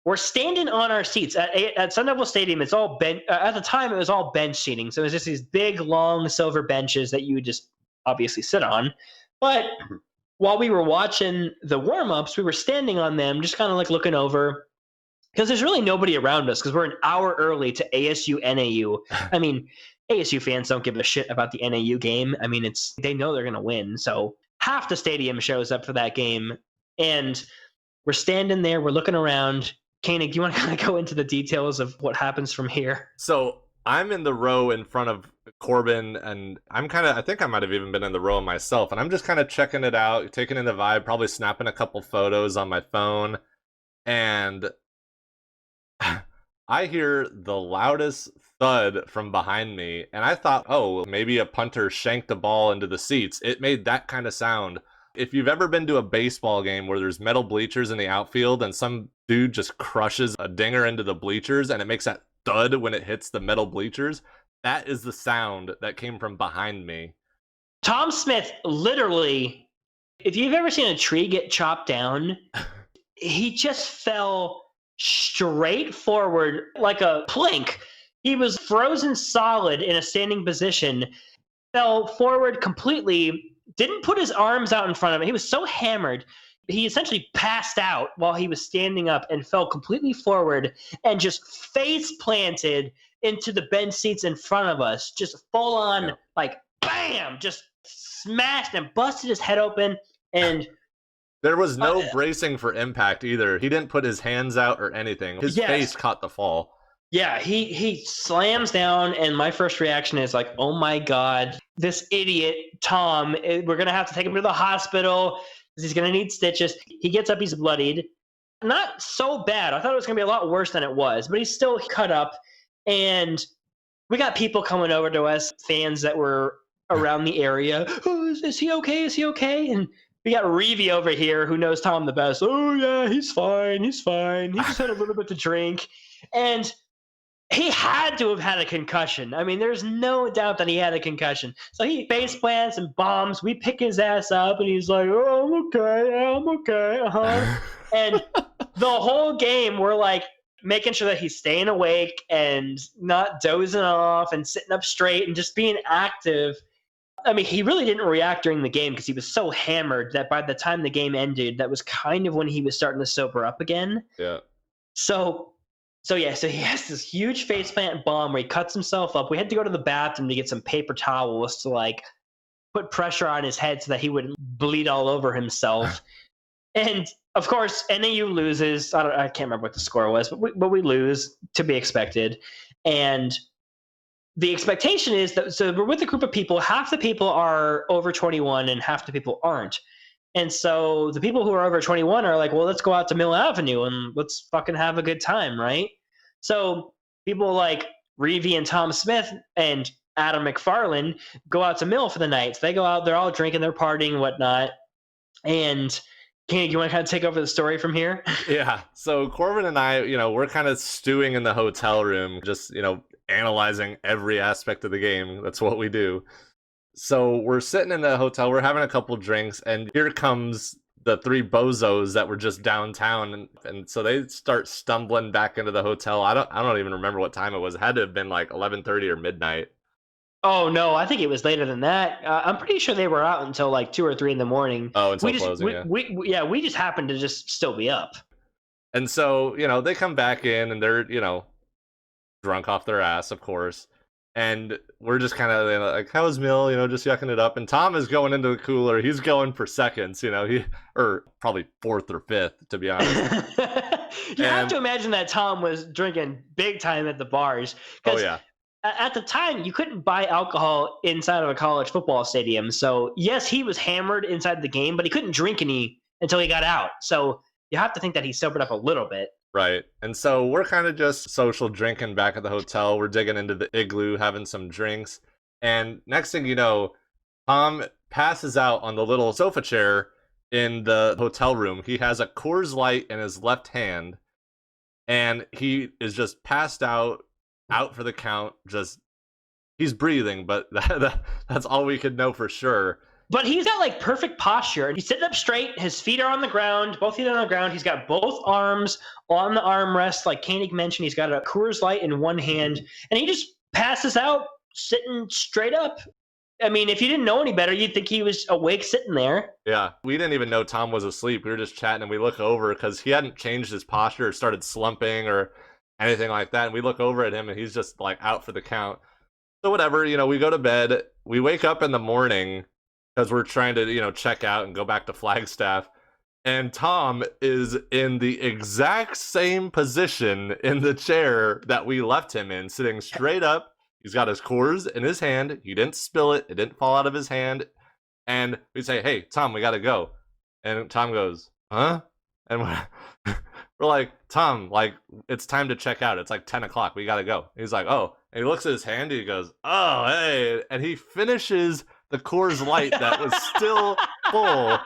B: we're standing on our seats. At Sun Devil Stadium, it's all at the time, it was all bench seating. So it was just these big, long silver benches that you would just obviously sit on. But while we were watching the warm-ups, we were standing on them, just kind of like looking over, because there's really nobody around us, because we're an hour early to ASU NAU. I mean, ASU fans don't give a shit about the NAU game. I mean, they know they're going to win. So half the stadium shows up for that game. And we're standing there, we're looking around. Koenig, do you want to kind of go into the details of what happens from here?
A: So I'm in the row in front of Corbin, and I think I might have even been in the row myself, and I'm just kind of checking it out, taking in the vibe, probably snapping a couple photos on my phone, and I hear the loudest thud from behind me, and I thought, oh, maybe a punter shanked the ball into the seats. It made that kind of sound. If you've ever been to a baseball game where there's metal bleachers in the outfield and some dude just crushes a dinger into the bleachers and it makes that thud when it hits the metal bleachers, that is the sound that came from behind me.
B: Tom Smith literally, if you've ever seen a tree get chopped down, he just fell straight forward like a plank. He was frozen solid in a standing position, fell forward completely, didn't put his arms out in front of him. He was so hammered. He essentially passed out while he was standing up and fell completely forward and just face planted into the bench seats in front of us. Just full on, like, bam, just smashed and busted his head open. And
A: there was no bracing for impact either. He didn't put his hands out or anything. His face caught the fall.
B: Yeah, he slams down, and my first reaction is like, oh my God, this idiot, Tom, we're going to have to take him to the hospital because he's going to need stitches. He gets up, he's bloodied. Not so bad. I thought it was going to be a lot worse than it was, but he's still cut up. And we got people coming over to us, fans that were around the area. Oh, is he okay? Is he okay? And we got Reevy over here who knows Tom the best. Oh, yeah, he's fine. He's fine. He just had a little bit to drink. And he had to have had a concussion. I mean, there's no doubt that he had a concussion. So he face plants and bombs. We pick his ass up, and he's like, oh, I'm okay. I'm okay. Uh-huh. And the whole game, we're like making sure that he's staying awake and not dozing off and sitting up straight and just being active. I mean, he really didn't react during the game because he was so hammered that by the time the game ended, that was kind of when he was starting to sober up again.
A: Yeah.
B: So he has this huge faceplant bomb where he cuts himself up. We had to go to the bathroom to get some paper towels to like put pressure on his head so that he wouldn't bleed all over himself. And of course, NAU loses. I can't remember what the score was, but we lose, to be expected. And the expectation is that, so we're with a group of people, half the people are over 21 and half the people aren't. And so the people who are over 21 are like, well, let's go out to Mill Avenue and let's fucking have a good time, right? So people like Reevy and Tom Smith and Adam McFarland go out to Mill for the night. So they go out, they're all drinking, they're partying and whatnot. And Kenny, you want to kind of take over the story from here?
A: Yeah. So Corbin and I, we're kind of stewing in the hotel room, just, analyzing every aspect of the game. That's what we do. So we're sitting in the hotel, we're having a couple drinks, and here comes the three bozos that were just downtown, and so they start stumbling back into the hotel. I don't even remember what time it was. It had to have been like 11:30 or midnight.
B: Oh no, I think it was later than that. I'm pretty sure they were out until like 2 or 3 in the morning.
A: Oh, until closing.
B: We just happened to just still be up.
A: And so they come back in and they're drunk off their ass, of course. And we're just kind of like, how's Mill? Just yucking it up. And Tom is going into the cooler. He's going for seconds, or probably fourth or fifth, to be honest.
B: You have to imagine that Tom was drinking big time at the bars.
A: Oh, yeah.
B: At the time, you couldn't buy alcohol inside of a college football stadium. So, yes, he was hammered inside the game, but he couldn't drink any until he got out. So, you have to think that he sobered up a little bit.
A: Right. And so we're kind of just social drinking back at the hotel. We're digging into the igloo, having some drinks. And next thing you know, Tom passes out on the little sofa chair in the hotel room. He has a Coors Light in his left hand, and he is just passed out for the count. Just, he's breathing, but that's all we could know for sure.
B: But he's got like perfect posture. He's sitting up straight. His feet are on the ground, both feet on the ground. He's got both arms on the armrest. Like Koenig mentioned, he's got a Coors Light in one hand, and he just passes out sitting straight up. I mean, if you didn't know any better, you'd think he was awake sitting there.
A: Yeah, we didn't even know Tom was asleep. We were just chatting, and we look over because he hadn't changed his posture or started slumping or anything like that. And we look over at him, and he's just like out for the count. So whatever, we go to bed. We wake up in the morning because we're trying to, check out and go back to Flagstaff. And Tom is in the exact same position in the chair that we left him in, sitting straight up. He's got his Coors in his hand. He didn't spill it. It didn't fall out of his hand. And we say, hey, Tom, we got to go. And Tom goes, huh? And we're like, Tom, like, it's time to check out. It's like 10 o'clock. We got to go. He's like, oh. And he looks at his hand. And he goes, oh, hey. And he finishes the Coors Light that was still full.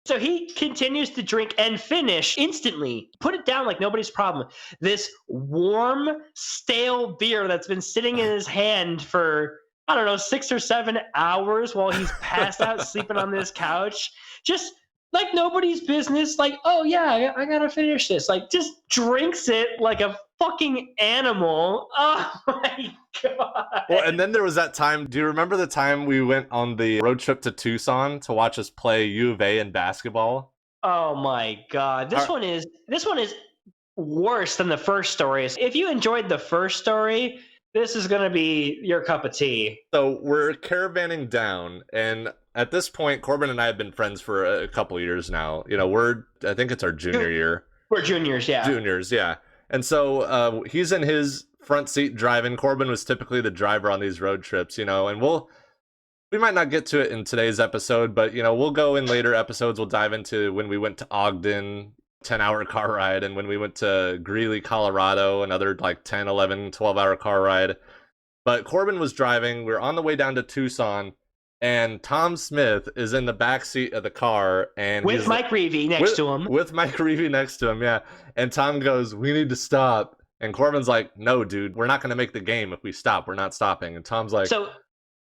B: So he continues to drink and finish instantly. Put it down like nobody's problem. This warm, stale beer that's been sitting in his hand for I don't know, 6 or 7 hours while he's passed out sleeping on this couch. Just like nobody's business. Like, oh yeah, I gotta finish this. Like, just drinks it like a fucking animal. Oh my god.
A: Well, and then there was that time. Do you remember the time we went on the road trip to Tucson to watch us play U of A in basketball?
B: Oh my god. This one is worse than the first story. If you enjoyed the first story, this is gonna be your cup of tea.
A: So we're caravanning down, and at this point, Corbin and I have been friends for a couple years now. You know, I think it's our junior year.
B: We're juniors, yeah.
A: Juniors, yeah. And so he's in his front seat driving. Corbin was typically the driver on these road trips, you know, and we might not get to it in today's episode, but, you know, we'll go in later episodes. We'll dive into when we went to Ogden, 10-hour car ride, and when we went to Greeley, Colorado, another like 10, 11, 12-hour car ride. But Corbin was driving. We were on the way down to Tucson, and Tom Smith is in the back seat of the car, and
B: with Mike Reevey next to him.
A: With Mike Reevey next to him, yeah. And Tom goes, "We need to stop." And Corbin's like, "No, dude, we're not going to make the game if we stop. We're not stopping." And Tom's like,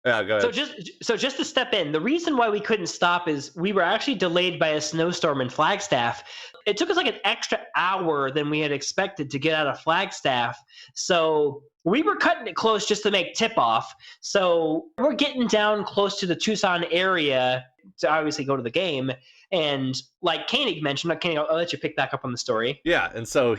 A: yeah, go ahead.
B: So just to step in, the reason why we couldn't stop is we were actually delayed by a snowstorm in Flagstaff. It took us like an extra hour than we had expected to get out of Flagstaff. So we were cutting it close just to make tip off. So we're getting down close to the Tucson area to obviously go to the game. And like Koenig mentioned, I'll let you pick back up on the story.
A: Yeah, and so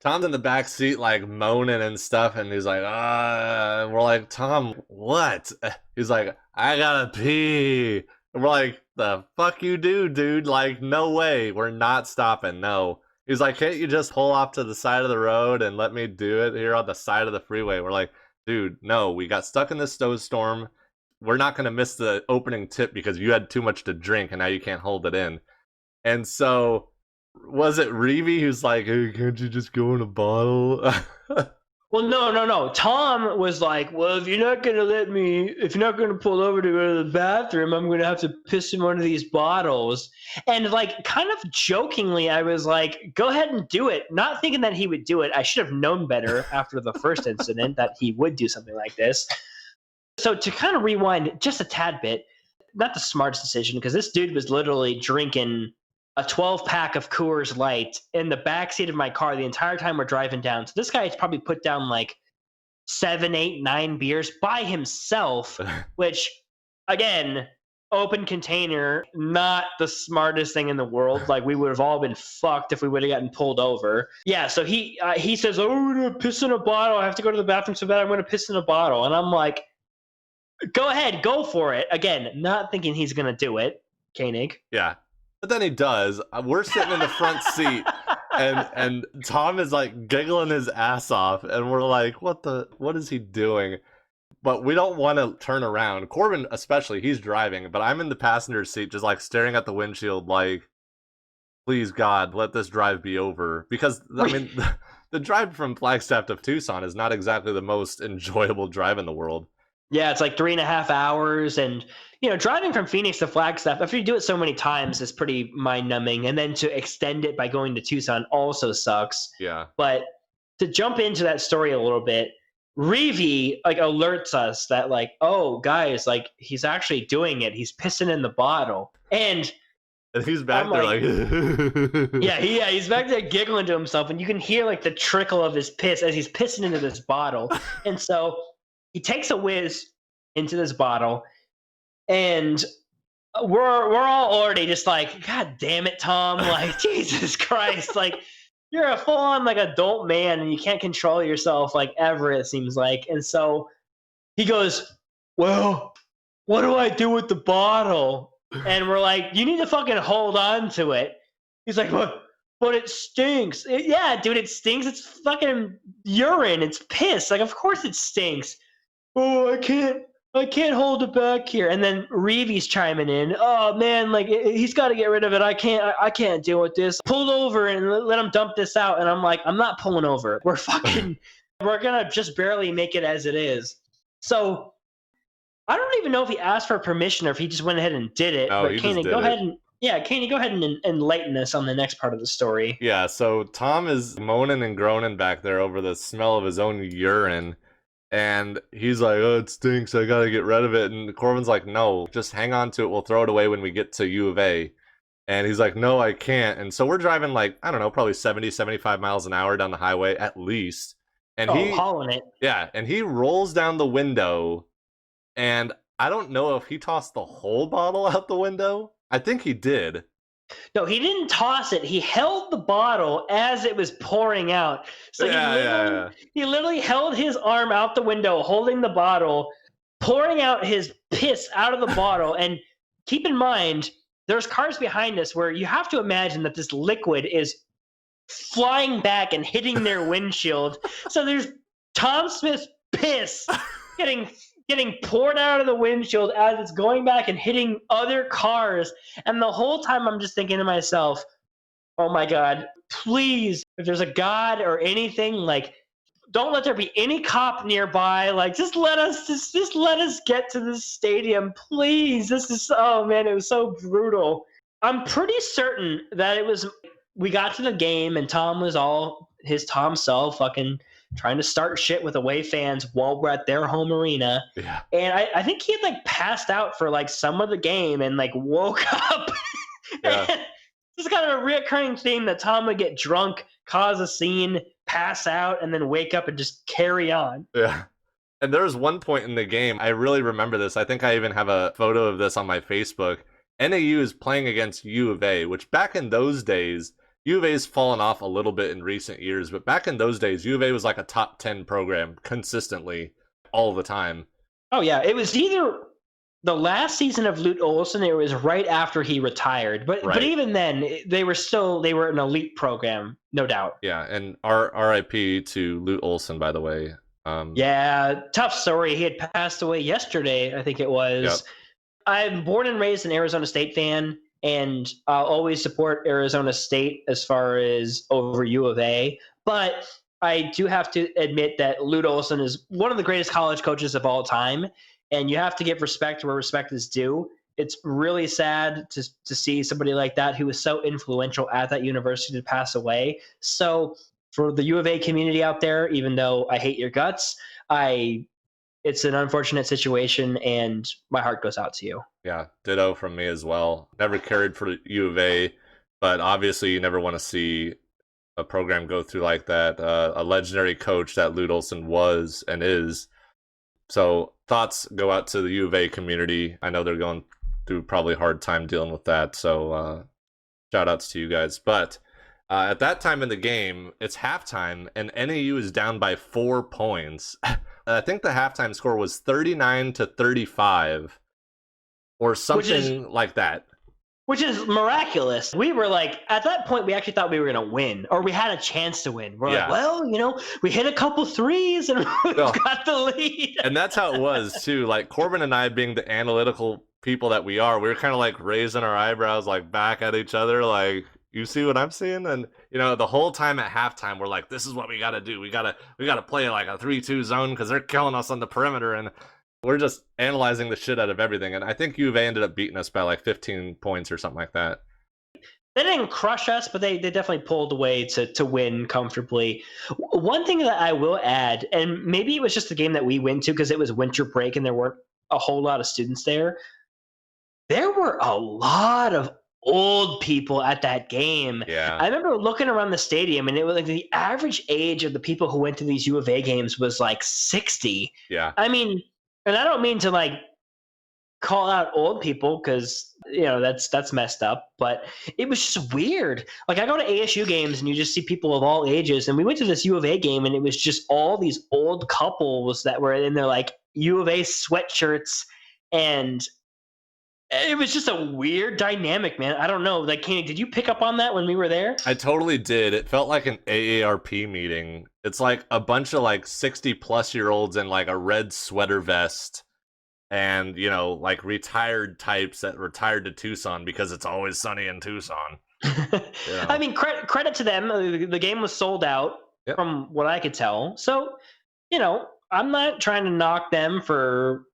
A: Tom's in the back seat, like moaning and stuff, and he's like, and we're like, "Tom, what?" He's like, "I gotta pee." And we're like, "The fuck you do, dude? Like, no way, we're not stopping, no." He's like, "Can't you just pull off to the side of the road and let me do it here on the side of the freeway?" We're like, "Dude, no, we got stuck in this snowstorm. We're not gonna miss the opening tip because you had too much to drink and now you can't hold it in." And so, was it Reevey who's like, "Hey, can't you just go in a bottle?"
B: Well, no. Tom was like, "Well, if you're not gonna pull over to go to the bathroom, I'm gonna have to piss in one of these bottles." And like, kind of jokingly, I was like, "Go ahead and do it," not thinking that he would do it. I should have known better after the first incident that he would do something like this. So to kind of rewind just a tad bit, not the smartest decision because this dude was literally drinking a 12-pack of Coors Light in the backseat of my car the entire time we're driving down. So this guy has probably put down like 7, 8, 9 beers by himself, which, again, open container, not the smartest thing in the world. Like, we would have all been fucked if we would have gotten pulled over. Yeah, so he says, "Oh, I'm going to piss in a bottle. I have to go to the bathroom so bad I'm going to piss in a bottle." And I'm like, "Go ahead, go for it." Again, not thinking he's going to do it, Koenig.
A: Yeah. But then he does. We're sitting in the front seat, and Tom is like giggling his ass off, and we're like, what is he doing? But we don't want to turn around. Corbin, especially, he's driving, but I'm in the passenger seat, just like staring at the windshield, like, please God, let this drive be over. Because I mean, the drive from Flagstaff to Tucson is not exactly the most enjoyable drive in the world.
B: Yeah, it's like 3.5 hours, and driving from Phoenix to Flagstaff, after you do it so many times, is pretty mind-numbing. And then to extend it by going to Tucson also sucks.
A: Yeah.
B: But to jump into that story a little bit, Reevey like alerts us that like, oh guys, like he's actually doing it. He's pissing in the bottle, and
A: he's back there like
B: he's back there giggling to himself, and you can hear like the trickle of his piss as he's pissing into this bottle, and so he takes a whiz into this bottle. And we're all already just like, "God damn it, Tom!" Like, Jesus Christ! Like, you're a full-on like adult man, and you can't control yourself like ever. It seems like. And so he goes, "Well, what do I do with the bottle?" And we're like, "You need to fucking hold on to it." He's like, But it stinks." Yeah, dude, it stinks. It's fucking urine. It's piss. Like, of course it stinks. "Oh, I can't hold it back here." And then Reevey's chiming in, "Oh man, like he's got to get rid of it. I can't deal with this. Pull over and let him dump this out." And I'm like, "I'm not pulling over. We're gonna just barely make it as it is." So I don't even know if he asked for permission or if he just went ahead and did it.
A: No,
B: but
A: he
B: Koenig,
A: just did it.
B: Koenig, go ahead and enlighten us on the next part of the story.
A: Yeah, so Tom is moaning and groaning back there over the smell of his own urine. And he's like, "Oh, it stinks. I gotta get rid of it." And Corbin's like, "No, just hang on to it. We'll throw it away when we get to U of A." And he's like, "No, I can't." And so we're driving like, I don't know, probably 70, 75 miles an hour down the highway at least. And
B: Oh, hauling it.
A: yeah, and he rolls down the window, and I don't know if he tossed the whole bottle out the window. I think he did.
B: No, he didn't toss it. He held the bottle as it was pouring out. So he literally held his arm out the window, holding the bottle, pouring out his piss out of the bottle. And keep in mind, there's cars behind us where you have to imagine that this liquid is flying back and hitting their windshield. So there's Tom Smith's piss getting poured out of the windshield as it's going back and hitting other cars. And the whole time I'm just thinking to myself, oh my God, please, if there's a God or anything, like, don't let there be any cop nearby. Like, just let us get to this stadium, please. This is, oh man, it was so brutal. I'm pretty certain that we got to the game and Tom was all his Tom self, fucking trying to start shit with away fans while we're at their home arena.
A: Yeah.
B: And I think he had like passed out for like some of the game and like woke up.
A: Yeah.
B: This is kind of a reoccurring theme that Tom would get drunk, cause a scene, pass out, and then wake up and just carry on.
A: Yeah. And there was one point in the game, I really remember this. I think I even have a photo of this on my Facebook. NAU is playing against U of A, which back in those days, U of A's fallen off a little bit in recent years, but back in those days, U of A was like a top 10 program consistently all the time.
B: Oh, yeah. It was either the last season of Lute Olson, it was right after he retired. But even then, they were an elite program, no doubt.
A: Yeah, and RIP to Lute Olson, by the way.
B: Yeah, tough story. He had passed away yesterday, I think it was. Yep. I'm born and raised an Arizona State fan, and I'll always support Arizona State as far as over U of A. But I do have to admit that Lute Olson is one of the greatest college coaches of all time, and you have to give respect where respect is due. It's really sad to see somebody like that who was so influential at that university to pass away. So for the U of A community out there, even though I hate your guts, it's an unfortunate situation, and my heart goes out to you.
A: Yeah, ditto from me as well. Never cared for U of A, but obviously you never want to see a program go through like that. A legendary coach that Lute Olson was and is. So thoughts go out to the U of A community. I know they're going through probably a hard time dealing with that. So shout outs to you guys. But at that time in the game, it's halftime, and NAU is down by 4 points. I think the halftime score was 39-35 or something like that.
B: Which is miraculous. We were like, at that point, we actually thought we were going to win, or we had a chance to win. We're like, well, we hit a couple threes and we got the lead.
A: And that's how it was, too. Like, Corbin and I, being the analytical people that we are, we were kind of like raising our eyebrows, like back at each other, like, you see what I'm seeing? And, the whole time at halftime, we're like, this is what we got to do. We got to play like a 3-2 zone because they're killing us on the perimeter. And we're just analyzing the shit out of everything. And I think U of A ended up beating us by like 15 points or something like that.
B: They didn't crush us, but they definitely pulled away to win comfortably. One thing that I will add, and maybe it was just the game that we went to because it was winter break and there weren't a whole lot of students there. There were a lot of old people at that game.
A: Yeah.
B: I remember looking around the stadium, and it was like the average age of the people who went to these U of A games was like 60.
A: Yeah.
B: I mean, and I don't mean to like call out old people because that's messed up, but it was just weird. Like, I go to ASU games and you just see people of all ages, and we went to this U of A game and it was just all these old couples that were in their like U of A sweatshirts, and it was just a weird dynamic, man. I don't know. Like, Kenny, did you pick up on that when we were there?
A: I totally did. It felt like an AARP meeting. It's like a bunch of like 60-plus-year-olds in like a red sweater vest and, like retired types that retired to Tucson because it's always sunny in Tucson.
B: I mean, credit to them. The game was sold out from what I could tell. So, I'm not trying to knock them for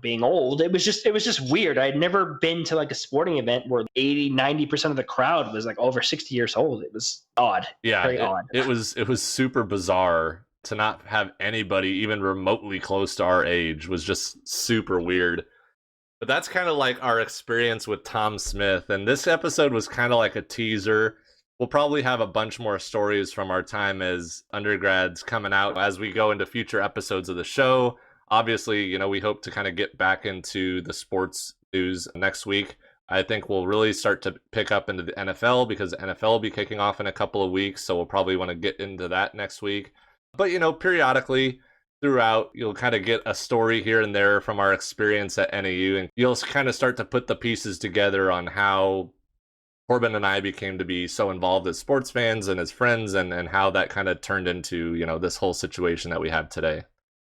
B: being old. It was just weird. I'd never been to like a sporting event where 80-90% of the crowd was like over 60 years old. It was odd.
A: Yeah,
B: very odd.
A: It was super bizarre. to not have anybody even remotely close to our age was just super weird. But that's kind of like our experience with Tom Smith. And this episode was kind of like a teaser. We'll probably have a bunch more stories from our time as undergrads coming out as we go into future episodes of the show. Obviously, you know, we hope to kind of get back into the sports news next week. I think we'll really start to pick up into the NFL because the NFL will be kicking off in a couple of weeks. So we'll probably want to get into that next week. But, you know, periodically throughout, you'll kind of get a story here and there from our experience at NAU, and you'll kind of start to put the pieces together on how Corbin and I became to be so involved as sports fans and as friends, and how that kind of turned into, you know, this whole situation that we have today.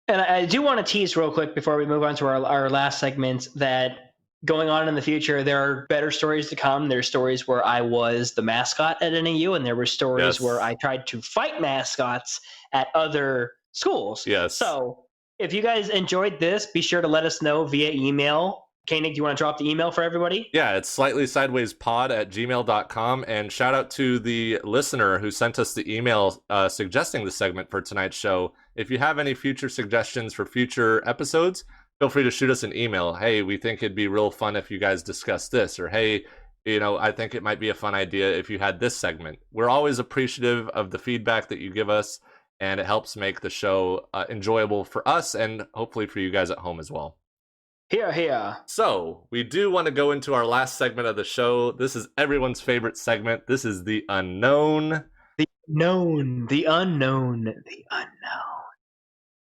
B: And I do want to tease real quick before we move on to our last segment that going on in the future, there are better stories to come. There's stories where I was the mascot at NAU, and there were stories where I tried to fight mascots at other schools.
A: Yes.
B: So if you guys enjoyed this, be sure to let us know via email. Koenig, do you want to drop the email for everybody?
A: Yeah, it's slightlysidewayspod@gmail.com. And shout out to the listener who sent us the email suggesting the segment for tonight's show. If you have any future suggestions for future episodes, feel free to shoot us an email. Hey, we think it'd be real fun if you guys discuss this. Or, hey, you know, I think it might be a fun idea if you had this segment. We're always appreciative of the feedback that you give us, and it helps make the show enjoyable for us and hopefully for you guys at home as well.
B: Here.
A: So, we do want to go into our last segment of the show. This is everyone's favorite segment. This is The Unknown.
B: The unknown.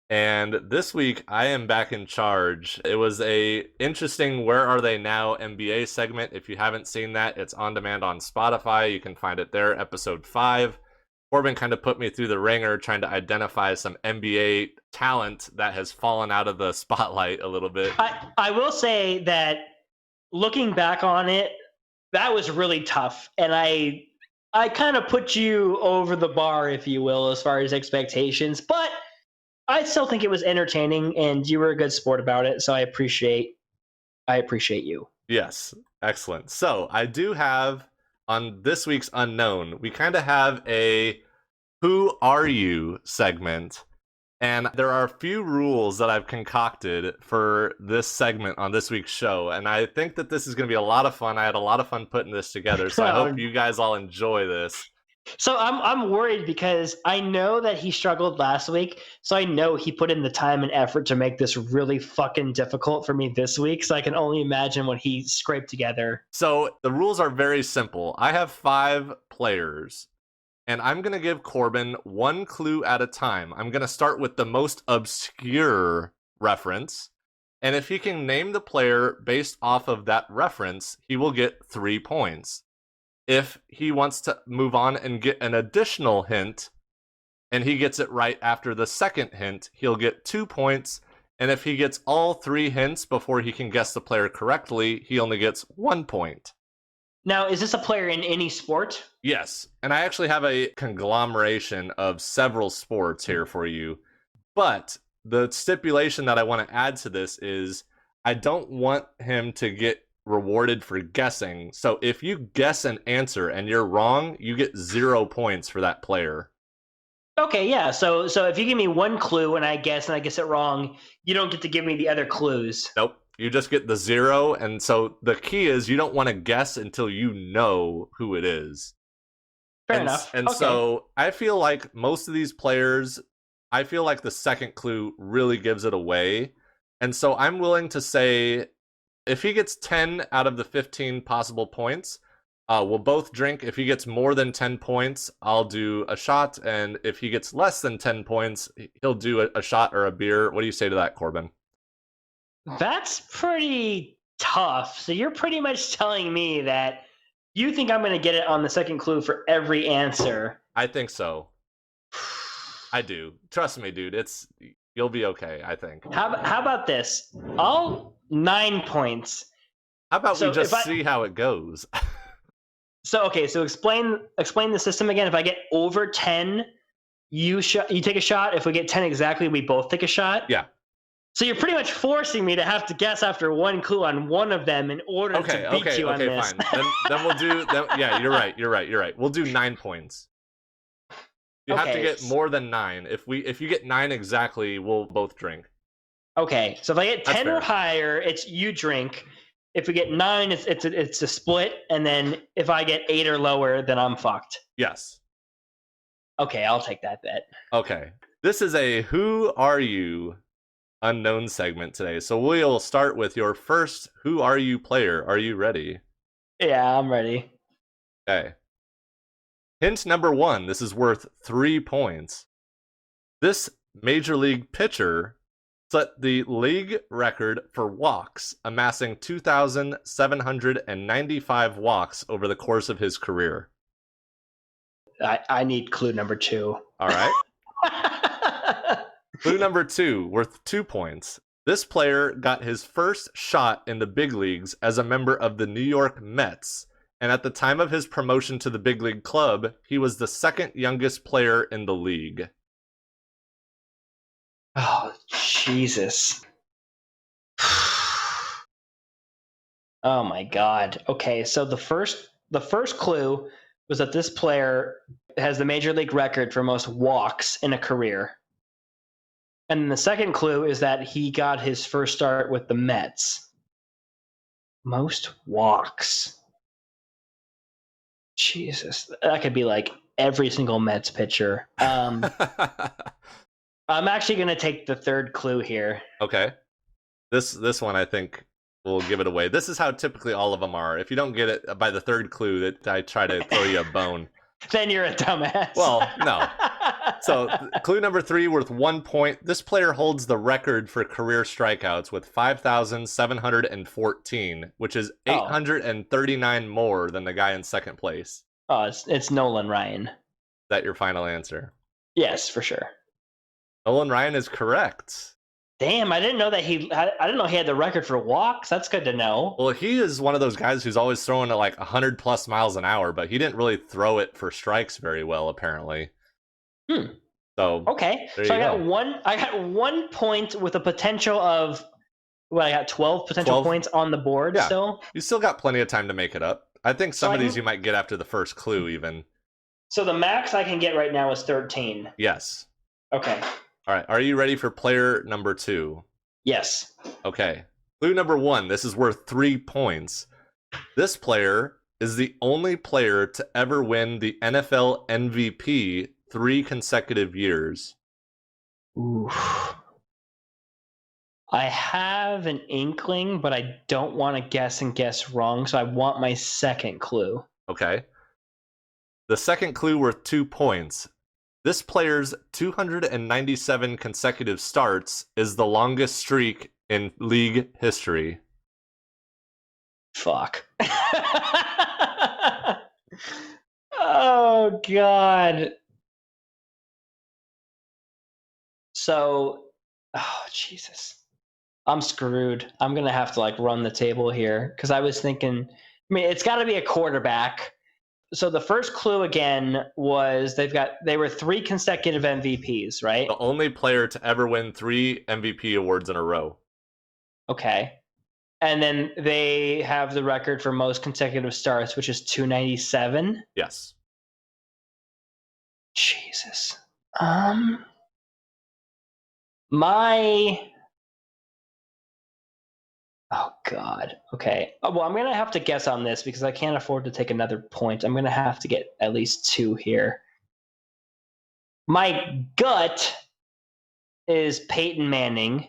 A: And this week, I am back in charge. It was a interesting Where Are They Now NBA segment. If you haven't seen that, it's on demand on Spotify. You can find it there, episode 5. Corbin kind of put me through the ringer trying to identify some NBA talent that has fallen out of the spotlight a little bit.
B: I will say that looking back on it, that was really tough. And I kind of put you over the bar, if you will, as far as expectations. But I still think it was entertaining, and you were a good sport about it. So I appreciate you.
A: Yes, excellent. So I do have, on this week's Unknown, we kind of have a Who Are You segment. And there are a few rules that I've concocted for this segment on this week's show. And I think that this is going to be a lot of fun. I had a lot of fun putting this together. So I hope you guys all enjoy this.
B: So I'm worried because I know that he struggled last week. So I know he put in the time and effort to make this really fucking difficult for me this week. So I can only imagine what he scraped together.
A: So the rules are very simple. I have 5 players, and I'm going to give Corbin one clue at a time. I'm going to start with the most obscure reference. And if he can name the player based off of that reference, he will get 3 points. If he wants to move on and get an additional hint, and he gets it right after the second hint, he'll get 2 points. And if he gets all 3 hints before he can guess the player correctly, he only gets 1 point.
B: Now, is this a player in any sport?
A: Yes, and I actually have a conglomeration of several sports here for you. But the stipulation that I want to add to this is I don't want him to get rewarded for guessing. So if you guess an answer and you're wrong, you get 0 points for that player.
B: Okay, yeah. So if you give me one clue and I guess it wrong, you don't get to give me the other clues.
A: Nope. You just get the 0. And so the key is you don't want to guess until you know who it is.
B: Fair enough.
A: And so I feel like most of these players, I feel like the second clue really gives it away. And so I'm willing to say if he gets 10 out of the 15 possible points, we'll both drink. If he gets more than 10 points, I'll do a shot. And if he gets less than 10 points, he'll do a shot or a beer. What do you say to that, Corbin?
B: That's pretty tough. So you're pretty much telling me that you think I'm going to get it on the second clue for every answer.
A: I think so. I do. Trust me, dude. You'll be okay, I think.
B: How about this? All 9 points.
A: How about we just see how it goes?
B: So explain the system again. If I get over 10, you take a shot. If we get 10 exactly, we both take a shot.
A: Yeah.
B: So you're pretty much forcing me to have to guess after one clue on one of them in order to beat you on this.
A: Fine. Then we'll do. Yeah, you're right. We'll do 9 points. You have to
B: Okay,
A: get more than 9. If you get 9 exactly, we'll both drink.
B: Okay, so if I get
A: That's
B: 10 or
A: fair.
B: higher, it's you drink. If we get 9, it's a split, and then if I get 8 or lower, then I'm fucked.
A: Yes.
B: Okay, I'll take that bet.
A: Okay. This is a Who Are You unknown segment today. So we'll start with your first Who Are You player. Are you ready?
B: Yeah, I'm ready.
A: Okay. Hint number 1. This is worth 3 points. This Major League pitcher set the league record for walks, amassing 2,795 walks over the course of his career.
B: I need clue number 2.
A: All right. Clue number 2, worth 2 points. This player got his first shot in the big leagues as a member of the New York Mets, and at the time of his promotion to the big league club, he was the second youngest player in the league.
B: Oh, Jesus. Oh my God. Okay, so the first clue was that this player has the major league record for most walks in a career. And then the second clue is that he got his first start with the Mets. Most walks. Jesus, that could be like every single Mets pitcher. I'm actually going to take the third clue here.
A: Okay. This one I think will give it away. This is how typically all of them are. If you don't get it by the third clue, that I try to throw you a bone.
B: Then you're a dumbass.
A: Well, no. So clue number 3, worth 1 point. This player holds the record for career strikeouts with 5,714, which is 839 more than the guy in second place.
B: Oh, it's Nolan Ryan.
A: Is that your final answer?
B: Yes, for sure.
A: Nolan Ryan is correct.
B: Damn, I didn't know that he had the record for walks. That's good to know.
A: Well, he is one of those guys who's always throwing at like 100 plus miles an hour, but he didn't really throw it for strikes very well, apparently. So
B: okay, so I got 1 point with a potential of I got 12 potential points on the board.
A: Yeah.
B: Still,
A: you still got plenty of time to make it up. I think some of these you might get after the first clue, even.
B: So the max I can get right now is 13.
A: Yes.
B: Okay.
A: All right. Are you ready for player number 2?
B: Yes.
A: Okay. Clue number 1. This is worth 3 points. This player is the only player to ever win the NFL MVP 3 consecutive years.
B: Ooh. I have an inkling, but I don't want to guess wrong, so I want my second clue.
A: Okay. The second clue worth 2 points. This player's 297 consecutive starts is the longest streak in league history.
B: Fuck. Oh, God. So, oh, Jesus. I'm screwed. I'm going to have to run the table here because I was thinking, it's got to be a quarterback. So the first clue again was they were 3 consecutive MVPs, right?
A: The only player to ever win 3 MVP awards in a row.
B: Okay. And then they have the record for most consecutive starts, which is 297.
A: Yes.
B: Jesus. Oh, God. Okay. Well, I'm going to have to guess on this because I can't afford to take another point. I'm going to have to get at least 2 here. My gut is Peyton Manning.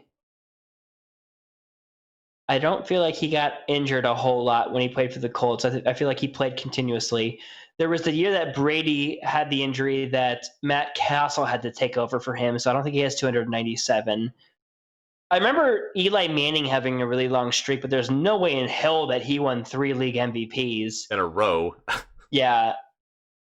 B: I don't feel like he got injured a whole lot when he played for the Colts. I feel like he played continuously. There was the year that Brady had the injury that Matt Castle had to take over for him, so I don't think he has 297. I remember Eli Manning having a really long streak, but there's no way in hell that he won 3 league MVPs.
A: In a row.
B: Yeah.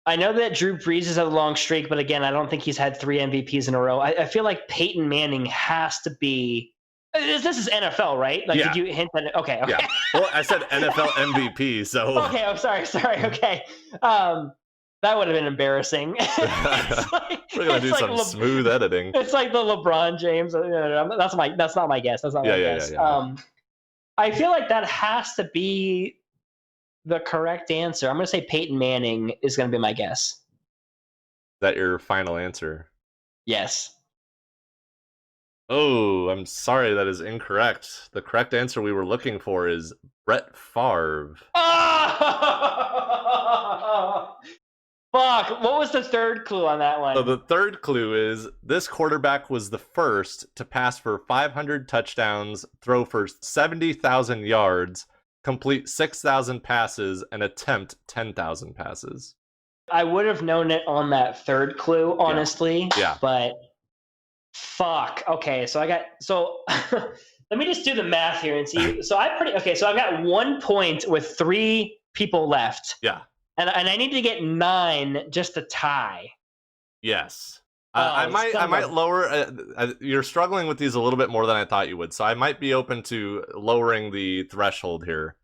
B: I know that Drew Brees has had a long streak, but again, I don't think he's had 3 MVPs in a row. I feel like Peyton Manning has to be... This is NFL, right?
A: Yeah.
B: Did you hint at it? Okay.
A: Yeah. Well, I said NFL MVP, so...
B: Okay, I'm sorry. Okay. That would have been embarrassing.
A: We're going to do some smooth editing.
B: It's like the LeBron James. That's not my guess. That's not my guess. Yeah. I feel like that has to be the correct answer. I'm going to say Peyton Manning is going to be my guess.
A: that your final answer?
B: Yes.
A: Oh, I'm sorry, that is incorrect. The correct answer we were looking for is Brett Favre.
B: Oh! Fuck. What was the third clue on that one?
A: So the third clue is this quarterback was the first to pass for 500 touchdowns, throw for 70,000 yards, complete 6,000 passes, and attempt 10,000 passes.
B: I would have known it on that third clue, honestly.
A: Yeah.
B: But fuck. Okay, so let me just do the math here and see. So I've got 1 point with 3 people left.
A: Yeah.
B: And I need to get 9 just to tie.
A: Yes.
B: Oh,
A: I might lower. You're struggling with these a little bit more than I thought you would, so I might be open to lowering the threshold here.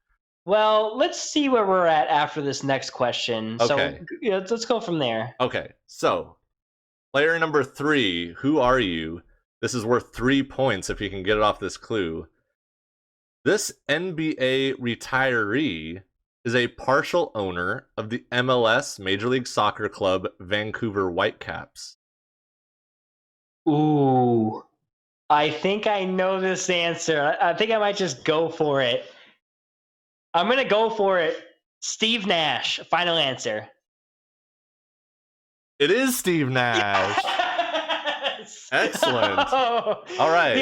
B: Well, let's see where we're at after this next question.
A: Okay.
B: So yeah, let's go from there.
A: Okay, so player number 3, who are you? This is worth 3 points if you can get it off this clue. This NBA retiree is a partial owner of the MLS Major League Soccer club Vancouver Whitecaps.
B: Ooh. I think I know this answer. I think I might just go for it. I'm going to go for it. Steve Nash. Final answer.
A: It is Steve Nash.
B: Yes!
A: Excellent. All right.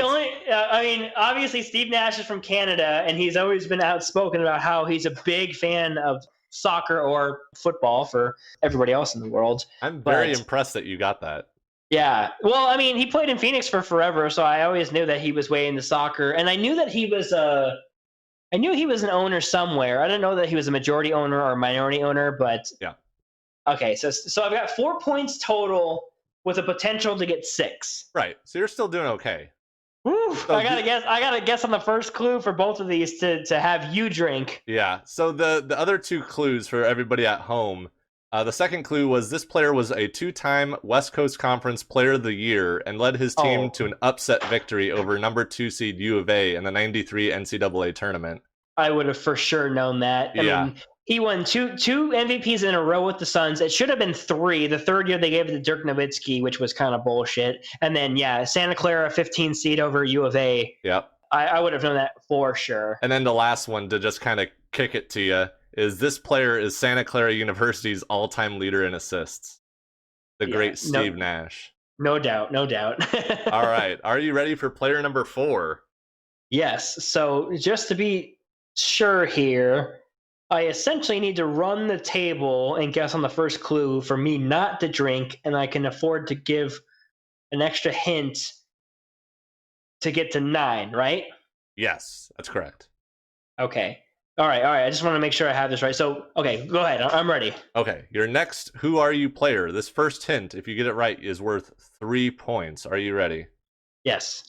B: Obviously Steve Nash is from Canada, and he's always been outspoken about how he's a big fan of soccer or football for everybody else in the world.
A: I'm very impressed that you got that.
B: Yeah. Well, I mean, he played in Phoenix for forever, so I always knew that he was way into soccer, and I knew that he was I knew he was an owner somewhere. I didn't know that he was a majority owner or a minority owner, but
A: yeah.
B: Okay, so I've got 4 points total with a potential to get 6.
A: Right. So you're still doing okay.
B: Woo, so I gotta guess on the first clue for both of these to have you drink.
A: Yeah. So the other 2 clues for everybody at home. The second clue was this player was a 2-time West Coast Conference Player of the Year and led his team to an upset victory over number 2 seed U of A in the '93 NCAA tournament.
B: I would have for sure known that. I mean, he won two MVPs in a row with the Suns. It should have been 3. The third year they gave it to Dirk Nowitzki, which was kind of bullshit. And then, Santa Clara 15 seed over U of A.
A: Yep.
B: I would have known that for sure.
A: And then the last one to just kind of kick it to you is this player is Santa Clara University's all-time leader in assists. The great Steve Nash.
B: No doubt.
A: All right. Are you ready for player number 4?
B: Yes. So just to be sure here, I essentially need to run the table and guess on the first clue for me not to drink, and I can afford to give an extra hint to get to 9, right?
A: Yes, that's correct.
B: Okay. All right. I just want to make sure I have this right. So, okay, go ahead. I'm ready.
A: Okay, your next Who Are You player. This first hint, if you get it right, is worth 3 points. Are you ready?
B: Yes.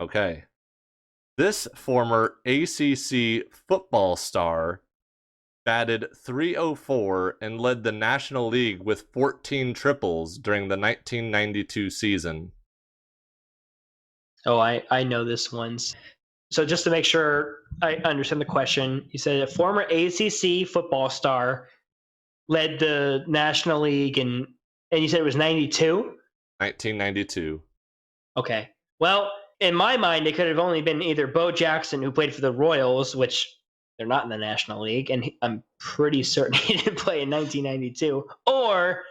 A: Okay. This former ACC football star batted .304 and led the National League with 14 triples during the 1992 season.
B: Oh, I know this one. So just to make sure I understand the question, you said a former ACC football star led the National League, and you said it was 92?
A: 1992.
B: Okay. Well, in my mind, it could have only been either Bo Jackson, who played for the Royals, which they're not in the National League, and I'm pretty certain he didn't play in 1992, or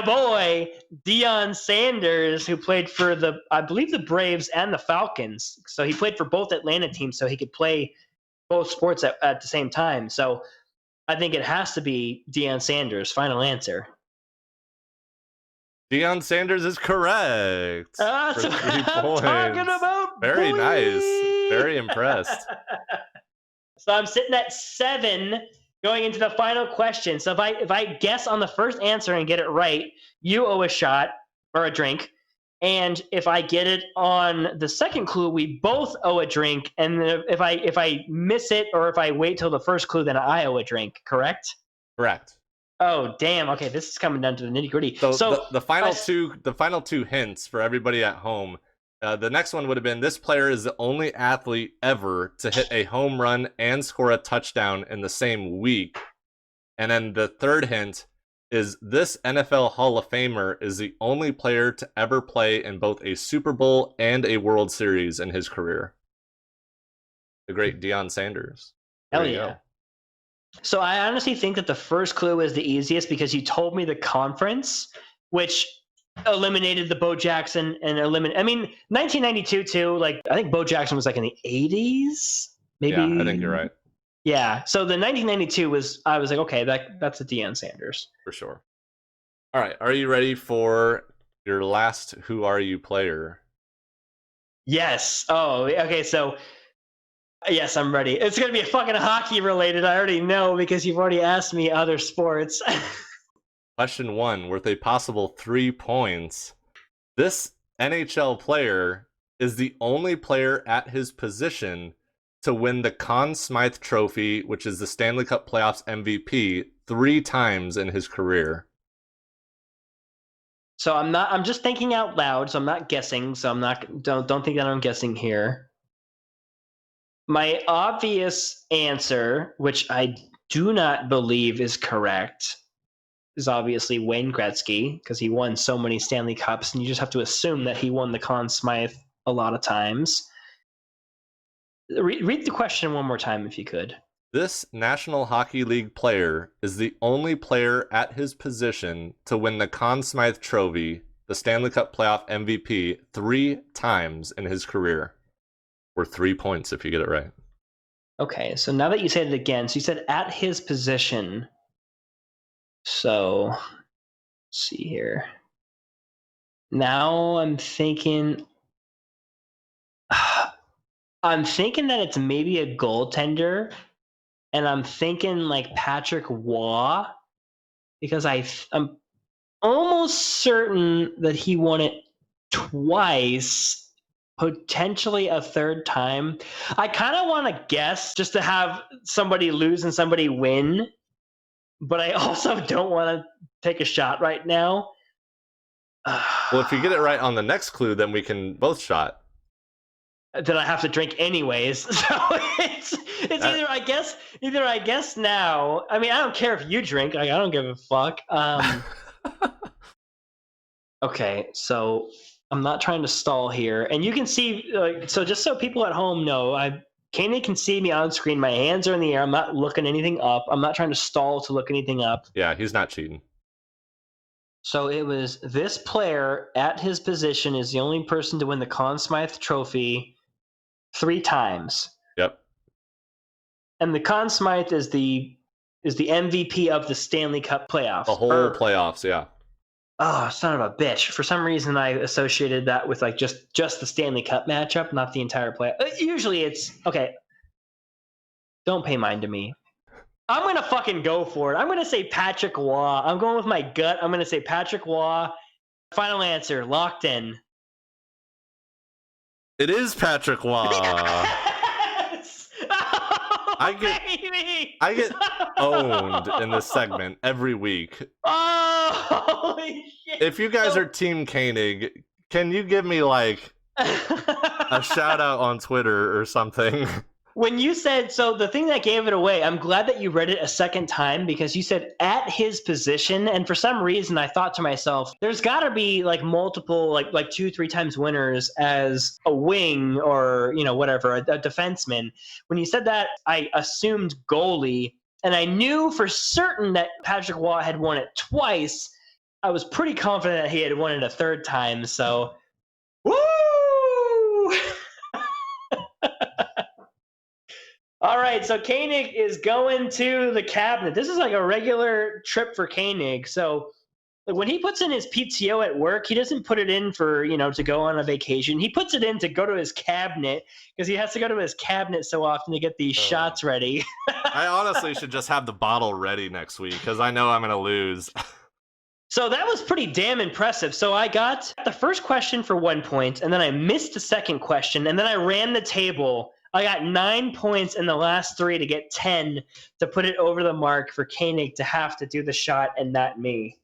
B: boy, Deion Sanders, who played for I believe the Braves and the Falcons. So he played for both Atlanta teams, so he could play both sports at the same time. So I think it has to be Deion Sanders. Final answer.
A: Deion Sanders is correct.
B: That's what I'm talking about.
A: Very
B: boy.
A: Nice. Very impressed.
B: So I'm sitting at 7 going into the final question. So if I guess on the first answer and get it right, you owe a shot or a drink. And if I get it on the second clue, we both owe a drink. And if I miss it or if I wait till the first clue, then I owe a drink. Correct?
A: Correct.
B: Oh damn! Okay, this is coming down to the nitty gritty.
A: So the final two hints for everybody at home. The next one would have been this player is the only athlete ever to hit a home run and score a touchdown in the same week. And then the third hint is this NFL Hall of Famer is the only player to ever play in both a Super Bowl and a World Series in his career. The great Deion Sanders. There
B: Hell
A: you
B: yeah.
A: go.
B: So I honestly think that the first clue is the easiest because you told me the conference, which eliminated the Bo Jackson and eliminated. I mean, 1992 too. Like I think Bo Jackson was like in the 80s, maybe.
A: Yeah, I think you're right.
B: Yeah. So the 1992 was. I was like, okay, that's a Deion Sanders
A: for sure. All right, are you ready for your last Who Are You player?
B: Yes. Oh, okay. So. Yes, I'm ready. It's going to be fucking hockey related. I already know because you've already asked me other sports.
A: Question 1, worth a possible 3 points. This NHL player is the only player at his position to win the Conn Smythe Trophy, which is the Stanley Cup Playoffs MVP, 3 times in his career.
B: So I'm just thinking out loud, so I'm not guessing. So don't think that I'm guessing here. My obvious answer, which I do not believe is correct, is obviously Wayne Gretzky, because he won so many Stanley Cups, and you just have to assume that he won the Conn Smythe a lot of times. Read the question one more time, if you could.
A: This National Hockey League player is the only player at his position to win the Conn Smythe Trophy, the Stanley Cup Playoff MVP, 3 times in his career. Worth 3 points if you get it right.
B: Okay, so now that you said it again, so you said at his position. So, let's see here. Now I'm thinking that it's maybe a goaltender, and I'm thinking like Patrick Waugh, because I'm almost certain that he won it twice. Potentially a third time. I kind of want to guess just to have somebody lose and somebody win, but I also don't want to take a shot right now.
A: Well, if you get it right on the next clue, then we can both shot.
B: Then I have to drink anyways. So it's either I guess now. I mean, I don't care if you drink. Like, I don't give a fuck. Okay, so I'm not trying to stall here, and you can see. So just so people at home know, Koenig can see me on screen. My hands are in the air. I'm not looking anything up. I'm not trying to stall to look anything up.
A: Yeah, he's not cheating.
B: So it was this player at his position is the only person to win the Conn Smythe Trophy 3 times.
A: Yep.
B: And the Conn Smythe is the MVP of the Stanley Cup playoffs.
A: The whole playoffs, yeah.
B: Oh, son of a bitch. For some reason, I associated that with like just the Stanley Cup matchup, not the entire play. Usually it's, okay, don't pay mind to me. I'm going to fucking go for it. I'm going to say Patrick Waugh. I'm going with my gut. I'm going to say Patrick Waugh. Final answer, locked in.
A: It is Patrick Waugh.
B: Yes! Oh,
A: I get owned in this segment every week.
B: Oh, holy shit.
A: If you guys are Team Koenig, can you give me like a shout out on Twitter or something?
B: When you said, so the thing that gave it away, I'm glad that you read it a second time because you said at his position. And for some reason, I thought to myself, there's got to be like multiple, like 2-3 times winners as a wing or, whatever, a defenseman. When you said that, I assumed goalie. And I knew for certain that Patrick Waugh had won it twice. I was pretty confident that he had won it a third time. So, woo! All right, so Koenig is going to the cabinet. This is like a regular trip for Koenig. So when he puts in his PTO at work, he doesn't put it in for, to go on a vacation. He puts it in to go to his cabinet because he has to go to his cabinet so often to get these shots ready.
A: I honestly should just have the bottle ready next week because I know I'm going to lose.
B: So that was pretty damn impressive. So I got the first question for 1 point, and then I missed the second question, and then I ran the table. I got 9 points in the last 3 to get 10 to put it over the mark for Koenig to have to do the shot and not me.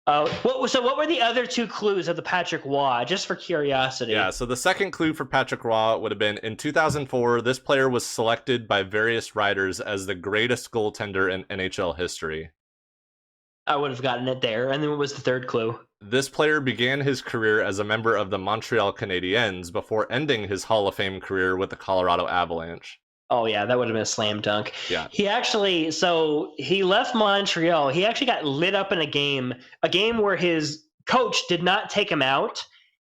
B: What were the other 2 clues of the Patrick Waugh, just for curiosity?
A: Yeah, so the second clue for Patrick Waugh would have been in 2004, this player was selected by various writers as the greatest goaltender in NHL history.
B: I would have gotten it there. And then what was the third clue?
A: This player began his career as a member of the Montreal Canadiens before ending his Hall of Fame career with the Colorado Avalanche.
B: Oh yeah, that would have been a slam dunk.
A: Yeah.
B: He actually, so he left Montreal. He actually got lit up in a game where his coach did not take him out.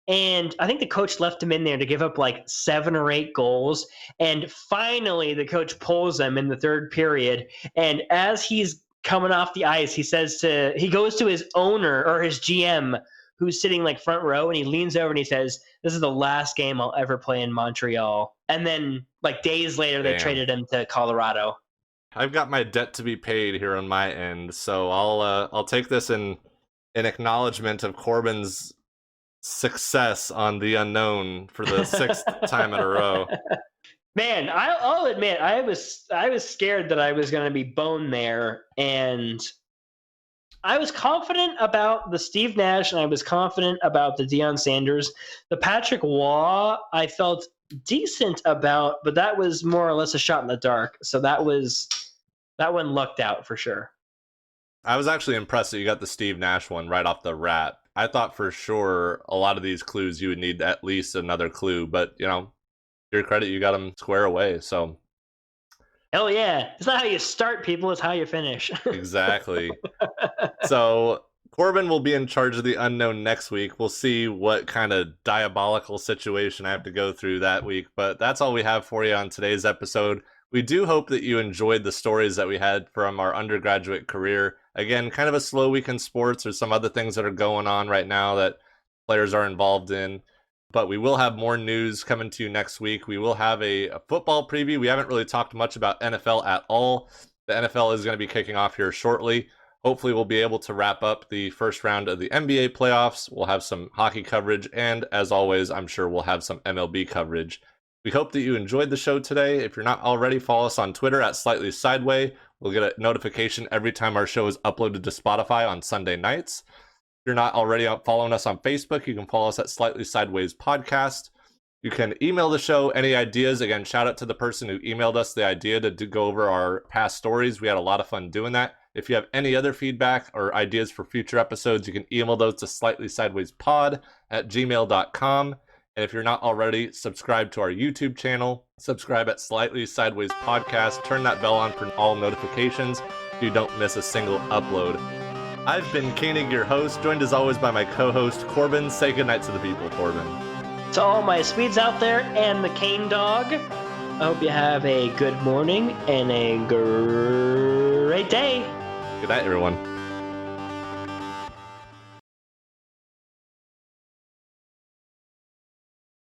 B: And I think the coach left him in there to give up like 7 or 8 goals. And finally, the coach pulls him in the third period. And as he's coming off the ice, he goes to his owner or his GM, who's sitting like front row, and he leans over and he says, "This is the last game I'll ever play in Montreal." And then like days later, they traded him to Colorado.
A: I've got my debt to be paid here on my end, so I'll take this in acknowledgement of Corbin's success on the unknown for the 6th time in a row.
B: Man, I'll admit I was scared that I was going to be boned there, and I was confident about the Steve Nash, and I was confident about the Deion Sanders. The Patrick Waugh, I felt decent about, but that was more or less a shot in the dark. So that one lucked out for sure.
A: I was actually impressed that you got the Steve Nash one right off the rat. I thought for sure a lot of these clues you would need at least another clue, but your credit, you got them square away. So
B: hell yeah. It's not how you start, people, it's how you finish.
A: Exactly. So Corbin will be in charge of the unknown next week. We'll see what kind of diabolical situation I have to go through that week, but that's all we have for you on today's episode. We do hope that you enjoyed the stories that we had from our undergraduate career. Again, kind of a slow week in sports. There's some other things that are going on right now that players are involved in. But we will have more news coming to you next week. We will have a football preview. We haven't really talked much about NFL at all. The NFL is going to be kicking off here shortly. Hopefully we'll be able to wrap up the first round of the NBA playoffs. We'll have some hockey coverage. And as always, I'm sure we'll have some MLB coverage. We hope that you enjoyed the show today. If you're not already, follow us on Twitter at Slightly Sideway. We'll get a notification every time our show is uploaded to Spotify on Sunday nights. If you're not already following us on Facebook, you can follow us at Slightly Sideways Podcast. You can email the show any ideas. Again, shout out to the person who emailed us the idea to go over our past stories. We had a lot of fun doing that. If you have any other feedback or ideas for future episodes, you can email those to slightlysidewayspod@gmail.com. And if you're not already, subscribe to our YouTube channel. Subscribe at Slightly Sideways Podcast. Turn that bell on for all notifications so you don't miss a single upload. I've been Koenig, your host, joined as always by my co-host, Corbin. Say goodnight to the people, Corbin.
B: To all my Swedes out there and the Cane Dog, I hope you have a good morning and a great day.
A: Good night, everyone.